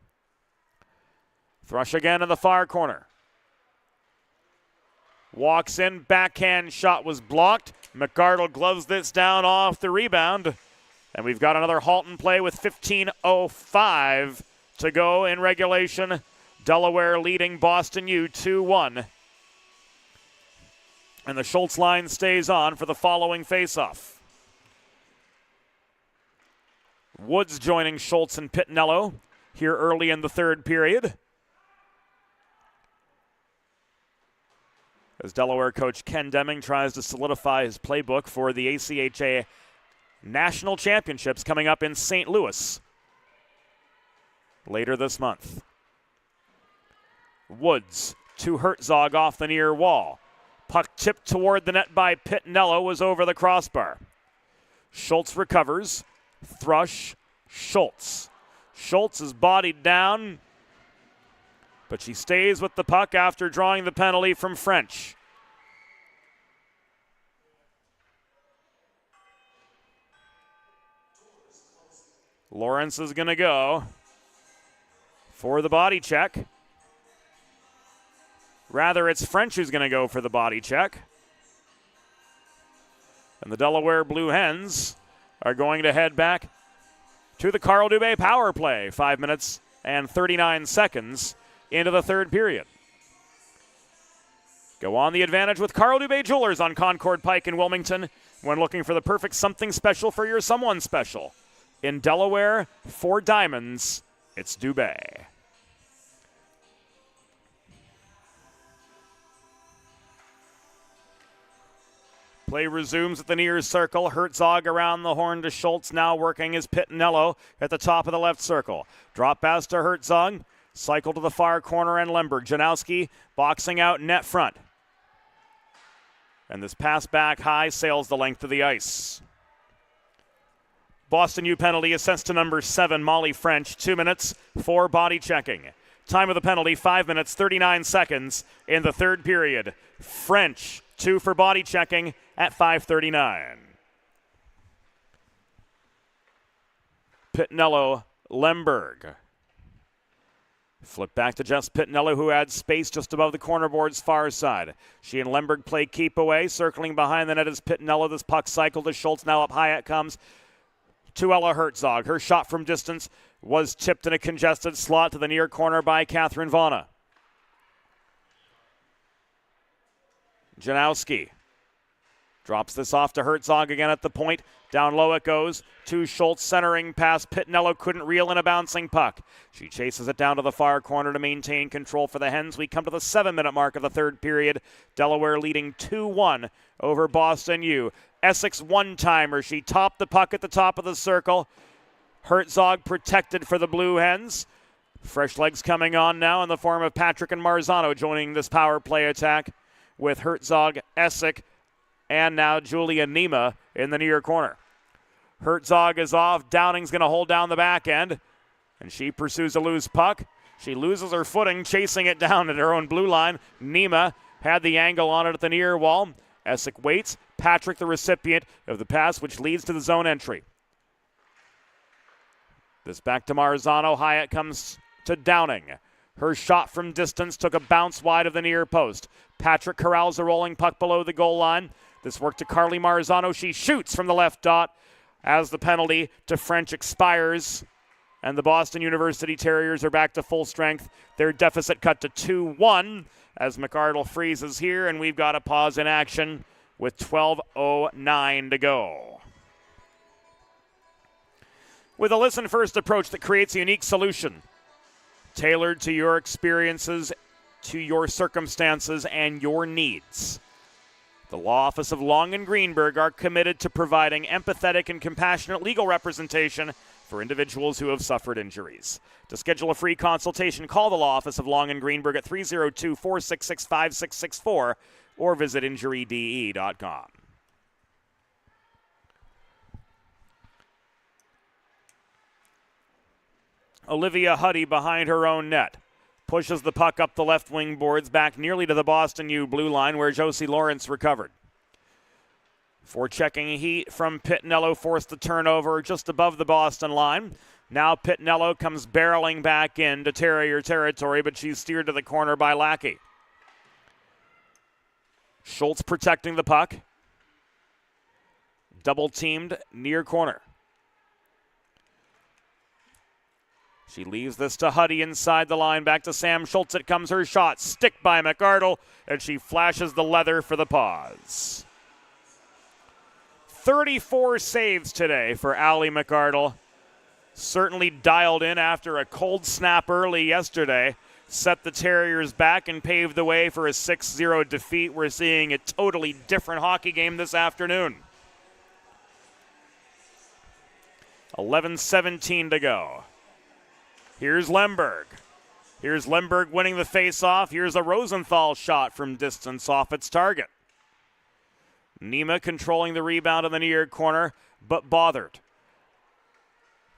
Thrush again in the far corner. Walks in, backhand shot was blocked. McArdle gloves this down off the rebound. And we've got another halt in play with 15:05 to go in regulation. Delaware leading Boston U 2-1. And the Schultz line stays on for the following faceoff. Woods joining Schultz and Pittinello here early in the third period. As Delaware coach Ken Deming tries to solidify his playbook for the ACHA National Championships coming up in St. Louis later this month. Woods to Herzog off the near wall. Puck tipped toward the net by Pitnello was over the crossbar. Schultz recovers. Thrush, Schultz. Schultz is bodied down, but she stays with the puck after drawing the penalty from French. Lawrence is going to go for the body check. Rather, it's French who's going to go for the body check. And the Delaware Blue Hens are going to head back to the Carl Dubé power play. 5 minutes and 39 seconds into the third period. Go on the advantage with Carl Dubé Jewelers on Concord Pike in Wilmington when looking for the perfect something special for your someone special. In Delaware, for diamonds, it's Dubé. Play resumes at the near circle. Herzog around the horn to Schultz, now working is Pitnello at the top of the left circle. Drop pass to Herzog. Cycle to the far corner and Lemberg. Janowski boxing out net front. And this pass back high sails the length of the ice. Boston U penalty assessed to number 7, Molly French. 2 minutes for body checking. Time of the penalty, 5 minutes, 39 seconds in the third period. French, 2 for body checking at 5:39. Pitnello, Lemberg. Flip back to Jess Pitnello, who adds space just above the corner board's far side. She and Lemberg play keep away. Circling behind the net is Pitnello. This puck cycle to Schultz. Now up high it comes to Ella Herzog. Her shot from distance was tipped in a congested slot to the near corner by Catherine Vana. Janowski drops this off to Herzog again at the point. Down low it goes to Schultz, centering pass. Pitnello couldn't reel in a bouncing puck. She chases it down to the far corner to maintain control for the Hens. We come to the 7-minute mark of the third period. Delaware leading 2-1 over Boston U. Essex one-timer. She topped the puck at the top of the circle. Herzog protected for the Blue Hens. Fresh legs coming on now in the form of Patrick and Marzano joining this power play attack with Herzog, Essex, and now Julia Nima in the near corner. Herzog is off. Downing's going to hold down the back end, and she pursues a loose puck. She loses her footing, chasing it down at her own blue line. Nima had the angle on it at the near wall. Essex waits. Patrick, the recipient of the pass, which leads to the zone entry. This back to Marzano. Hyatt comes to Downing. Her shot from distance took a bounce wide of the near post. Patrick corrals a rolling puck below the goal line. This work to Carly Marzano. She shoots from the left dot as the penalty to French expires. And the Boston University Terriers are back to full strength. Their deficit cut to 2-1 as McArdle freezes here, and we've got a pause in action with 12:09 to go. With a listen-first approach that creates a unique solution tailored to your experiences, to your circumstances, and your needs. The Law Office of Long and Greenberg are committed to providing empathetic and compassionate legal representation for individuals who have suffered injuries. To schedule a free consultation, call the Law Office of Long and Greenberg at 302-466-5664 or visit injuryde.com. Olivia Huddy behind her own net. Pushes the puck up the left wing boards back nearly to the Boston U blue line where Josie Lawrence recovered. For checking heat from Pitnello forced the turnover just above the Boston line. Now Pitnello comes barreling back into Terrier territory, but she's steered to the corner by Lackey. Schultz protecting the puck. Double teamed near corner. She leaves this to Huddy inside the line. Back to Sam Schultz. It comes her shot. Stick by McArdle, and she flashes the leather for the pause. 34 saves today for Allie McArdle. Certainly dialed in after a cold snap early yesterday. Set the Terriers back and paved the way for a 6-0 defeat. We're seeing a totally different hockey game this afternoon. 11:17 to go. Here's Lemberg. Here's Lemberg winning the face-off. Here's a Rosenthal shot from distance off its target. Nima controlling the rebound in the near corner, but bothered.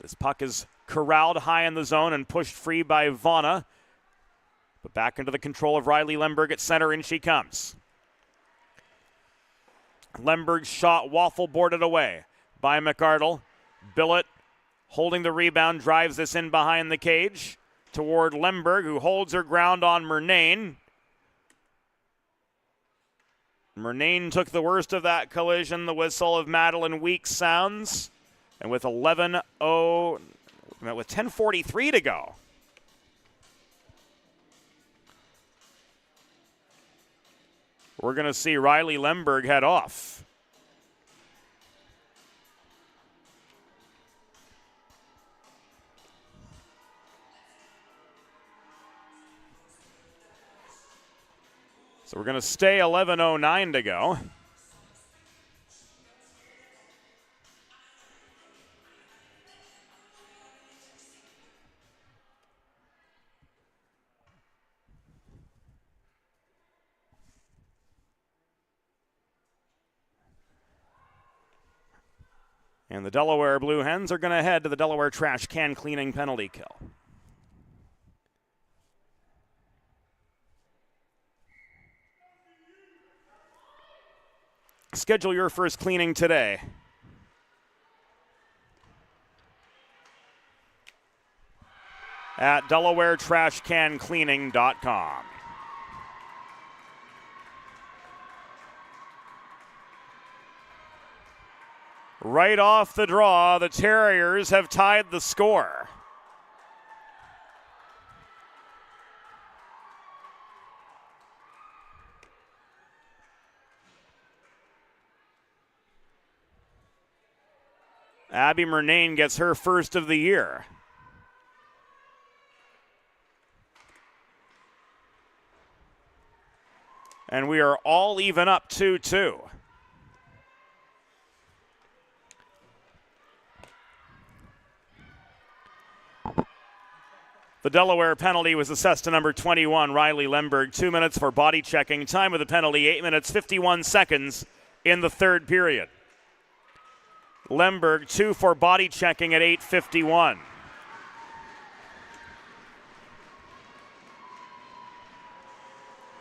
This puck is corralled high in the zone and pushed free by Vana. But back into the control of Riley Lemberg at center, in she comes. Lemberg's shot waffle boarded away by McArdle. Billett holding the rebound, drives this in behind the cage toward Lemberg, who holds her ground on Murnane. Murnane took the worst of that collision. The whistle of Madeline Weeks sounds. And with 10:43 to go. We're going to see Riley Lemberg head off. So we're going to stay 11:09 to go. And the Delaware Blue Hens are going to head to the Delaware trash can cleaning penalty kill. Schedule your first cleaning today. At DelawareTrashCanCleaning.com. Right off the draw, the Terriers have tied the score. Abby Murnane gets her first of the year. And we are all even up 2-2. The Delaware penalty was assessed to number 21, Riley Lemberg. 2 minutes for body checking. Time of the penalty, 8 minutes, 51 seconds in the third period. Lemberg, 2 for body checking at 8:51.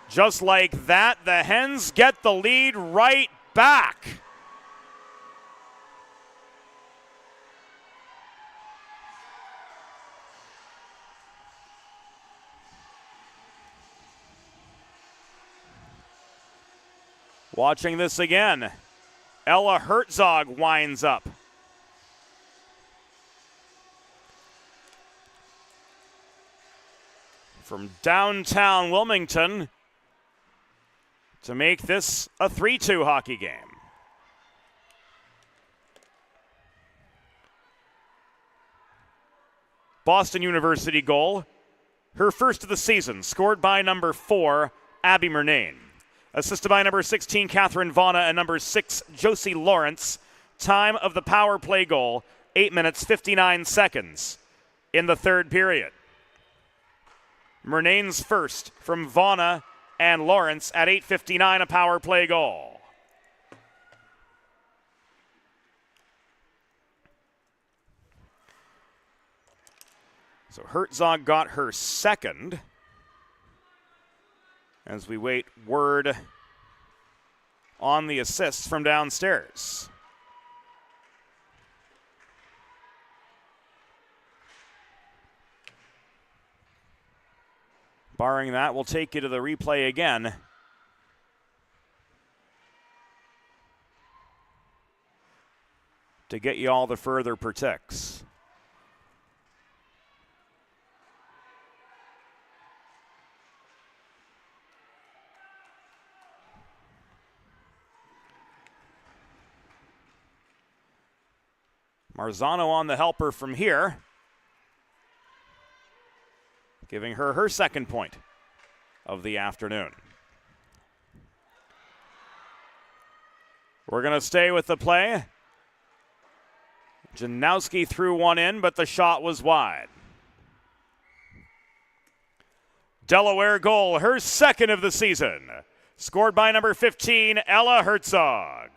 Just like that, the Hens get the lead right back. Watching this again, Ella Herzog winds up. From downtown Wilmington to make this a 3-2 hockey game. Boston University goal, her first of the season, scored by number 4, Abby Murnane. Assisted by number 16, Catherine Vana, and number 6, Josie Lawrence. Time of the power play goal, 8 minutes, 59 seconds in the third period. Murnane's first from Vana and Lawrence at 8:59, a power play goal. So Herzog got her second. As we wait word on the assists from downstairs. Barring that, we'll take you to the replay again. To get you all the further particks. Marzano on the helper from here, giving her her second point of the afternoon. We're going to stay with the play. Janowski threw one in, but the shot was wide. Delaware goal, her second of the season. Scored by number 15, Ella Herzog.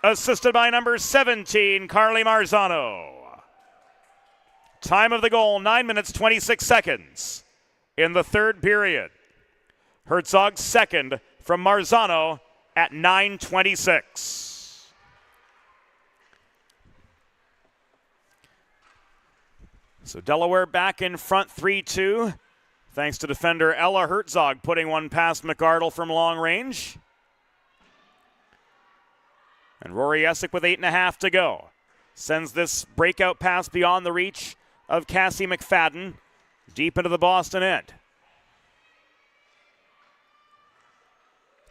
Assisted by number 17, Carly Marzano. Time of the goal, 9 minutes, 26 seconds in the third period. Herzog second from Marzano at 9:26. So Delaware back in front 3-2, thanks to defender Ella Herzog putting one past McArdle from long range. And Rory Essick with 8.5 to go sends this breakout pass beyond the reach of Cassie McFadden deep into the Boston end.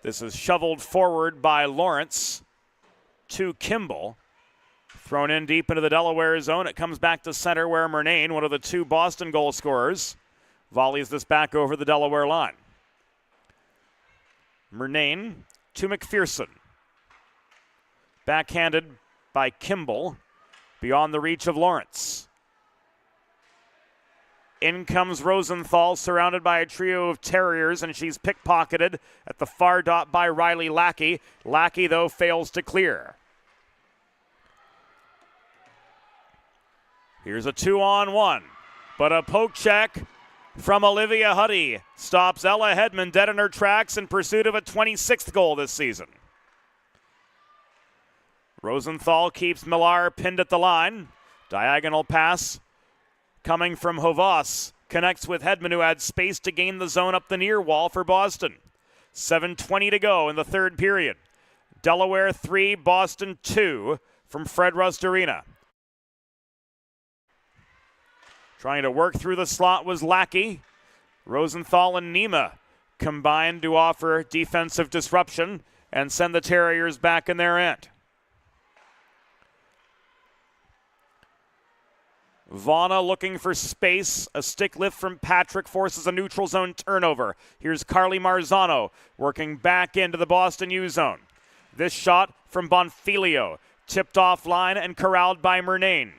This is shoveled forward by Lawrence to Kimball. Thrown in deep into the Delaware zone. It comes back to center where Murnane, one of the two Boston goal scorers, volleys this back over the Delaware line. Murnane to McPherson. Backhanded by Kimball beyond the reach of Lawrence. In comes Rosenthal, surrounded by a trio of Terriers, and she's pickpocketed at the far dot by Riley Lackey. Lackey, though, fails to clear. Here's a 2-on-1, but a poke check from Olivia Huddy stops Ella Hedman dead in her tracks in pursuit of a 26th goal this season. Rosenthal keeps Millar pinned at the line. Diagonal pass coming from Hovas connects with Hedman, who had space to gain the zone up the near wall for Boston. 7:20 to go in the third period. Delaware 3, Boston 2 from Fred Rust Arena. Trying to work through the slot was Lackey. Rosenthal and Nima combined to offer defensive disruption and send the Terriers back in their end. Vaughna looking for space. A stick lift from Patrick forces a neutral zone turnover. Here's Carly Marzano working back into the Boston U zone. This shot from Bonfilio, tipped offline and corralled by Murnane.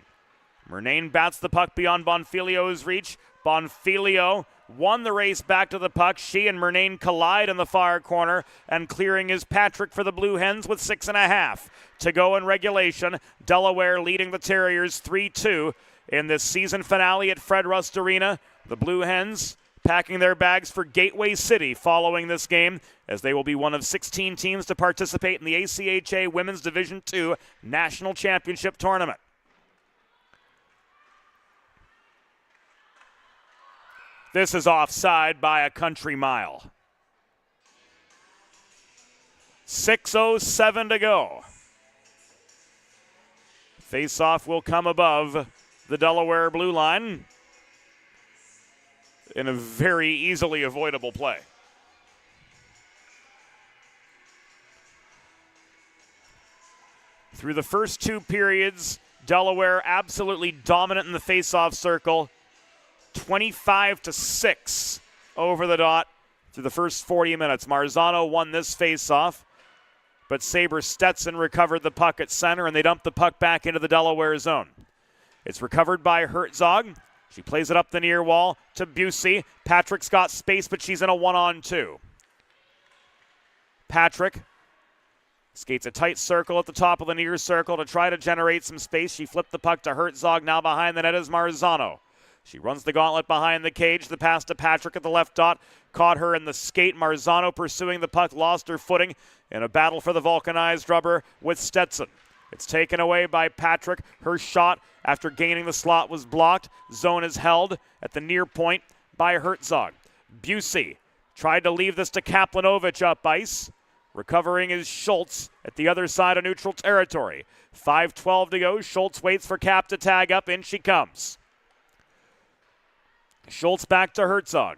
Murnane bats the puck beyond Bonfilio's reach. Bonfilio won the race back to the puck. She and Murnane collide in the far corner, and clearing is Patrick for the Blue Hens with 6.5 to go in regulation. Delaware leading the Terriers 3-2 in this season finale at Fred Rust Arena. The Blue Hens packing their bags for Gateway City following this game, as they will be one of 16 teams to participate in the ACHA Women's Division II National Championship Tournament. This is offside by a country mile. 6:07 to go. Face-off will come above the Delaware blue line in a very easily avoidable play. Through the first two periods, Delaware absolutely dominant in the face-off circle. 25-6 over the dot through the first 40 minutes. Marzano won this face-off, but Sabre Stetson recovered the puck at center, and they dumped the puck back into the Delaware zone. It's recovered by Herzog. She plays it up the near wall to Busey. Patrick's got space, but she's in a 1-on-2. Patrick skates a tight circle at the top of the near circle to try to generate some space. She flipped the puck to Herzog. Now behind the net is Marzano. She runs the gauntlet behind the cage. The pass to Patrick at the left dot caught her in the skate. Marzano pursuing the puck, lost her footing in a battle for the vulcanized rubber with Stetson. It's taken away by Patrick. Her shot after gaining the slot was blocked. Zone is held at the near point by Herzog. Busey tried to leave this to Kaplanovich up ice. Recovering is Schultz at the other side of neutral territory. 5:12 to go. Schultz waits for Cap to tag up. In she comes. Schultz back to Herzog.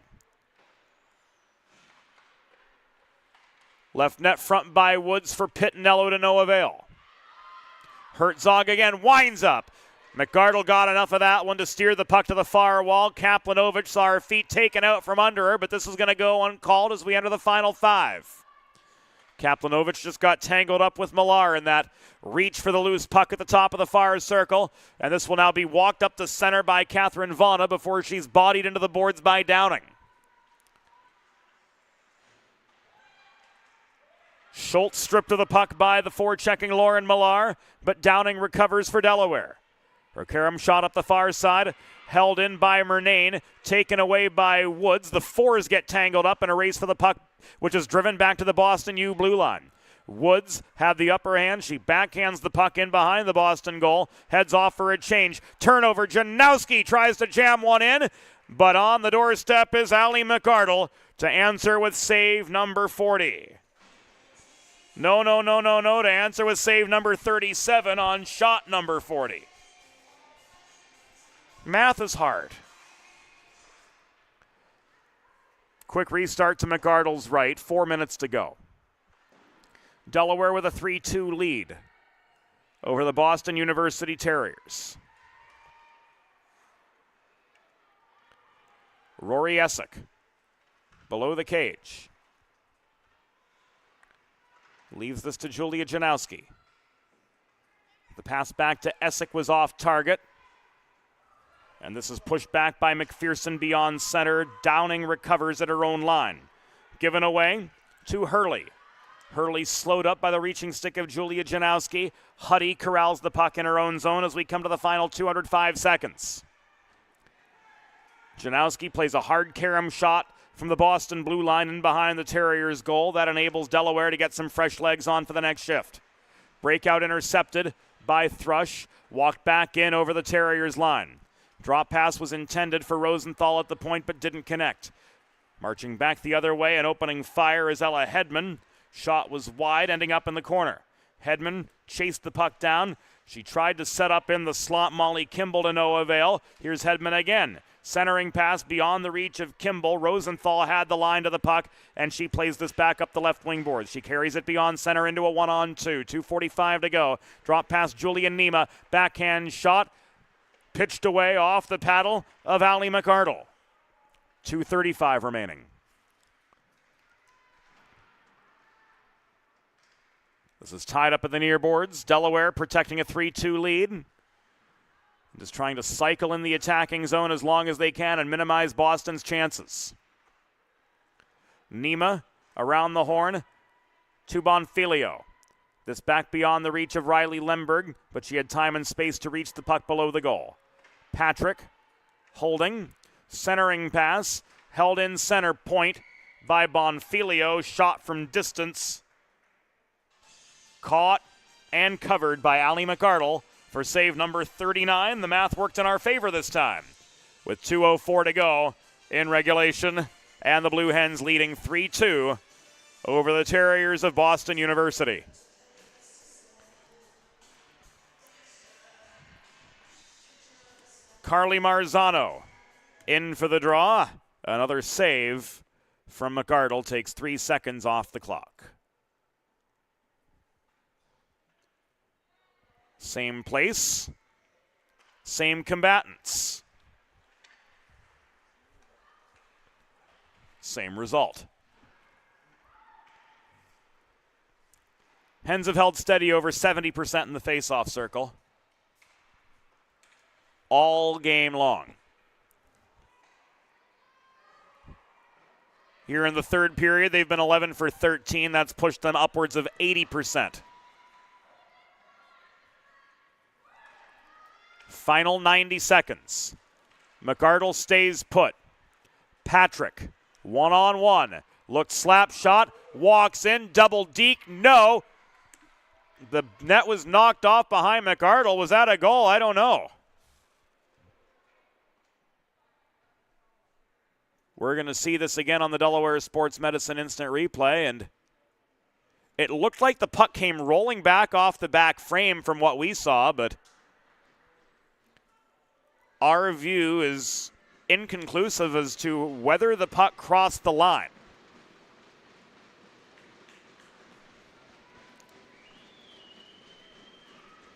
Left net front by Woods for Pittinello to no avail. Herzog again winds up. McArdle got enough of that one to steer the puck to the far wall. Kaplanovich saw her feet taken out from under her, but this is going to go uncalled as we enter the final 5. Kaplanovich just got tangled up with Millar in that reach for the loose puck at the top of the far circle, and this will now be walked up to center by Catherine Vaughna before she's bodied into the boards by Downing. Schultz stripped of the puck by the forechecking Lauren Millar, but Downing recovers for Delaware. Her carom shot up the far side, held in by Murnane, taken away by Woods. The fours get tangled up in a race for the puck, which is driven back to the Boston U blue line. Woods had the upper hand. She backhands the puck in behind the Boston goal, heads off for a change. Turnover, Janowski tries to jam one in, but on the doorstep is Allie McArdle to answer with save number 40. No, to answer with save number 37 on shot number 40. Math is hard. Quick restart to McArdle's right, 4 minutes to go. Delaware with a 3-2 lead over the Boston University Terriers. Rory Essick below the cage. Leaves this to Julia Janowski. The pass back to Essick was off target. And this is pushed back by McPherson beyond center. Downing recovers at her own line. Given away to Hurley. Hurley slowed up by the reaching stick of Julia Janowski. Huddy corrals the puck in her own zone as we come to the final 205 seconds. Janowski plays a hard carom shot from the Boston blue line in behind the Terriers' goal. That enables Delaware to get some fresh legs on for the next shift. Breakout intercepted by Thrush. Walked back in over the Terriers' line. Drop pass was intended for Rosenthal at the point but didn't connect. Marching back the other way and opening fire is Ella Hedman. Shot was wide, ending up in the corner. Hedman chased the puck down. She tried to set up in the slot Molly Kimball to no avail. Here's Hedman again. Centering pass beyond the reach of Kimball. Rosenthal had the line to the puck, and she plays this back up the left wing boards. She carries it beyond center into a 1-on-2. 2:45 to go. Drop past Julian Nema. Backhand shot. Pitched away off the paddle of Allie McArdle. 2:35 remaining. This is tied up at the near boards. Delaware protecting a 3-2 lead. Just trying to cycle in the attacking zone as long as they can and minimize Boston's chances. Nema around the horn to Bonfilio. This back beyond the reach of Riley Lemberg, but she had time and space to reach the puck below the goal. Patrick holding, centering pass, held in center point by Bonfilio. Shot from distance. Caught and covered by Allie McArdle for save number 39. The math worked in our favor this time with 2:04 to go in regulation, and the Blue Hens leading 3-2 over the Terriers of Boston University. Carly Marzano in for the draw. Another save from McArdle takes 3 seconds off the clock. Same place, same combatants. Same result. Hens have held steady over 70% in the face-off circle all game long. Here in the third period, they've been 11 for 13. That's pushed them upwards of 80%. Final 90 seconds. McArdle stays put. Patrick, one-on-one. Looked slap shot, walks in, double deke, no. The net was knocked off behind McArdle. Was that a goal? I don't know. We're going to see this again on the Delaware Sports Medicine Instant Replay, and it looked like the puck came rolling back off the back frame from what we saw, but our view is inconclusive as to whether the puck crossed the line.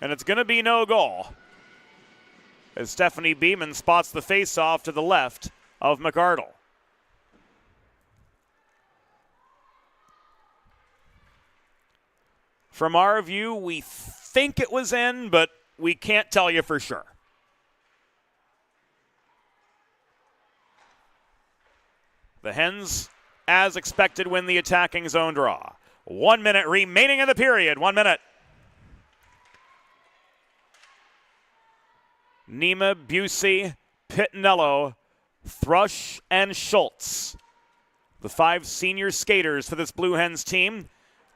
And it's going to be no goal as Stephanie Beeman spots the face-off to the left of McArdle. From our view, we think it was in, but we can't tell you for sure. The Hens, as expected, win the attacking zone draw. 1 minute remaining in the period. 1 minute. Nema, Busey, Pittinello, Thrush, and Schultz, the 5 senior skaters for this Blue Hens team,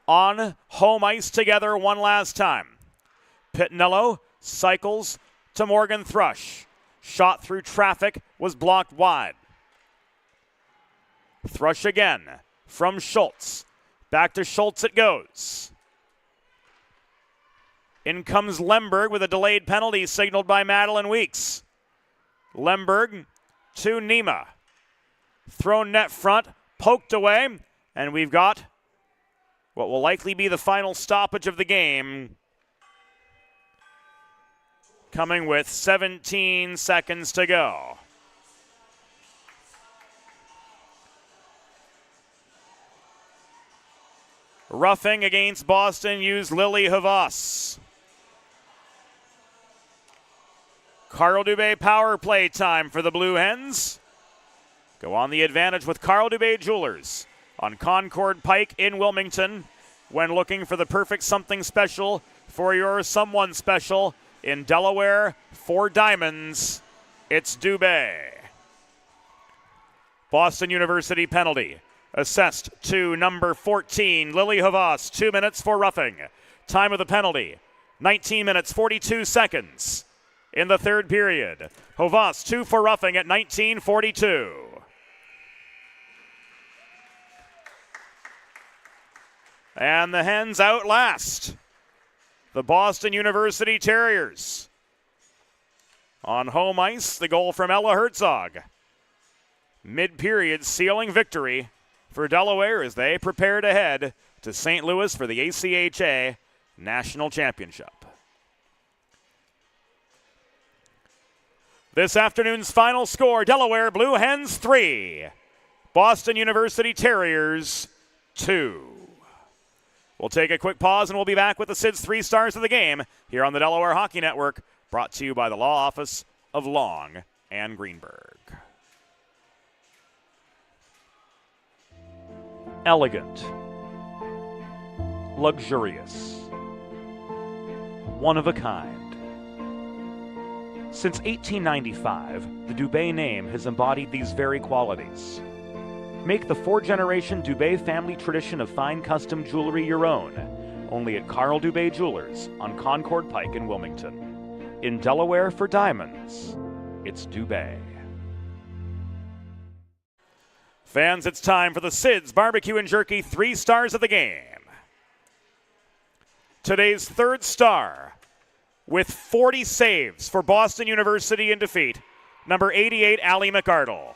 on home ice together one last time. Pittinello cycles to Morgan Thrush. Shot through traffic, was blocked wide. Thrush again from Schultz. Back to Schultz it goes. In comes Lemberg with a delayed penalty signaled by Madeline Weeks. Lemberg to Nema. Thrown net front, poked away, and we've got what will likely be the final stoppage of the game, coming with 17 seconds to go. Roughing against Boston used Lily Havas. Carl Dubé power play time for the Blue Hens. Go on the advantage with Carl Dubé Jewelers on Concord Pike in Wilmington. When looking for the perfect something special for your someone special in Delaware for diamonds, it's Dubé. Boston University penalty. Assessed to number 14, Lily Havas, 2 minutes for roughing. Time of the penalty, 19 minutes, 42 seconds in the third period. Havas, 2 for roughing at 19:42. And the Hens outlast the Boston University Terriers. On home ice, the goal from Ella Herzog. Mid-period sealing victory for Delaware as they prepare to head to St. Louis for the ACHA National Championship. This afternoon's final score, Delaware Blue Hens 3, Boston University Terriers 2. We'll take a quick pause and we'll be back with the Sid's 3 stars of the game here on the Delaware Hockey Network, brought to you by the Law Office of Long and Greenberg. Elegant, luxurious, one of a kind. Since 1895, the Dubé name has embodied these very qualities. Make the 4-generation Dubé family tradition of fine custom jewelry your own, only at Carl Dubé Jewelers on Concord Pike in Wilmington. In Delaware for diamonds, it's Dubé. Fans, it's time for the Sid's Barbecue and Jerky 3 stars of the game. Today's third star, with 40 saves for Boston University in defeat, number 88, Allie McArdle.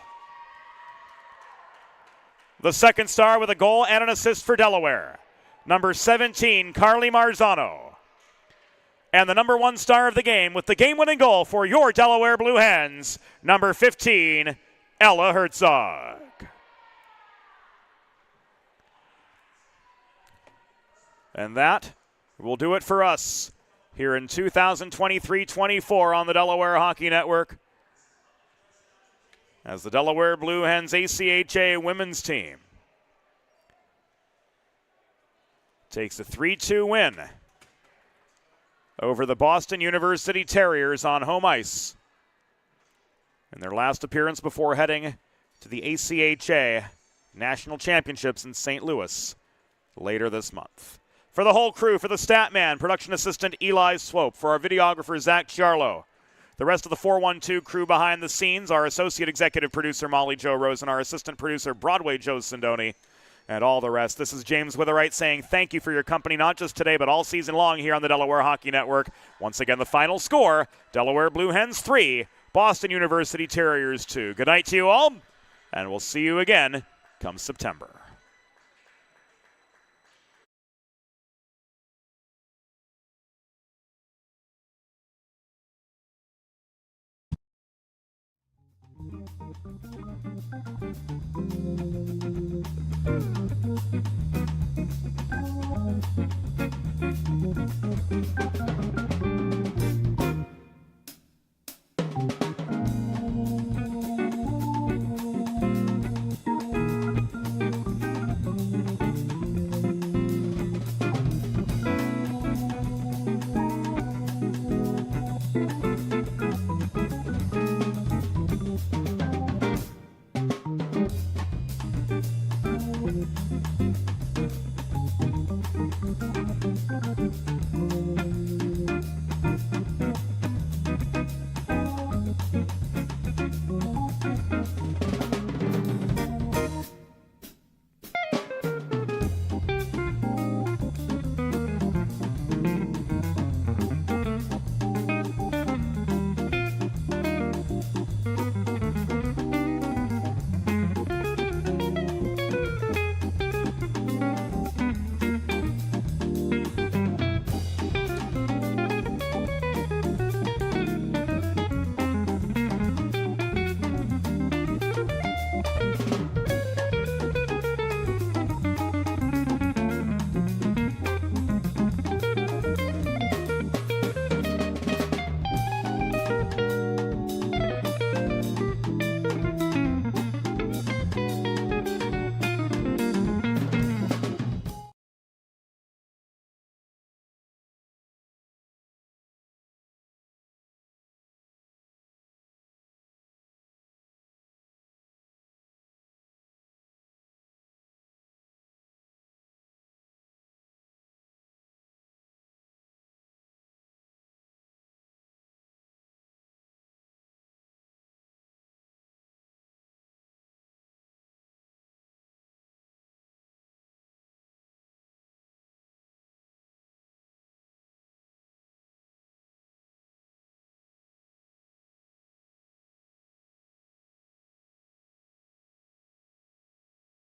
The second star with a goal and an assist for Delaware, number 17, Carly Marzano. And the number 1 star of the game with the game-winning goal for your Delaware Blue Hens, number 15, Ella Herzog. And that will do it for us here in 2023-24 on the Delaware Hockey Network, as the Delaware Blue Hens ACHA women's team takes a 3-2 win over the Boston University Terriers on home ice in their last appearance before heading to the ACHA National Championships in St. Louis later this month. For the whole crew, for the stat man, production assistant Eli Swope, for our videographer Zach Charlo, the rest of the 412 crew behind the scenes, our associate executive producer Molly Jo Rosen, our assistant producer Broadway Joe Sindoni, and all the rest. This is James Witherite saying thank you for your company, not just today, but all season long here on the Delaware Hockey Network. Once again, the final score, Delaware Blue Hens 3, Boston University Terriers 2. Good night to you all, and we'll see you again come September.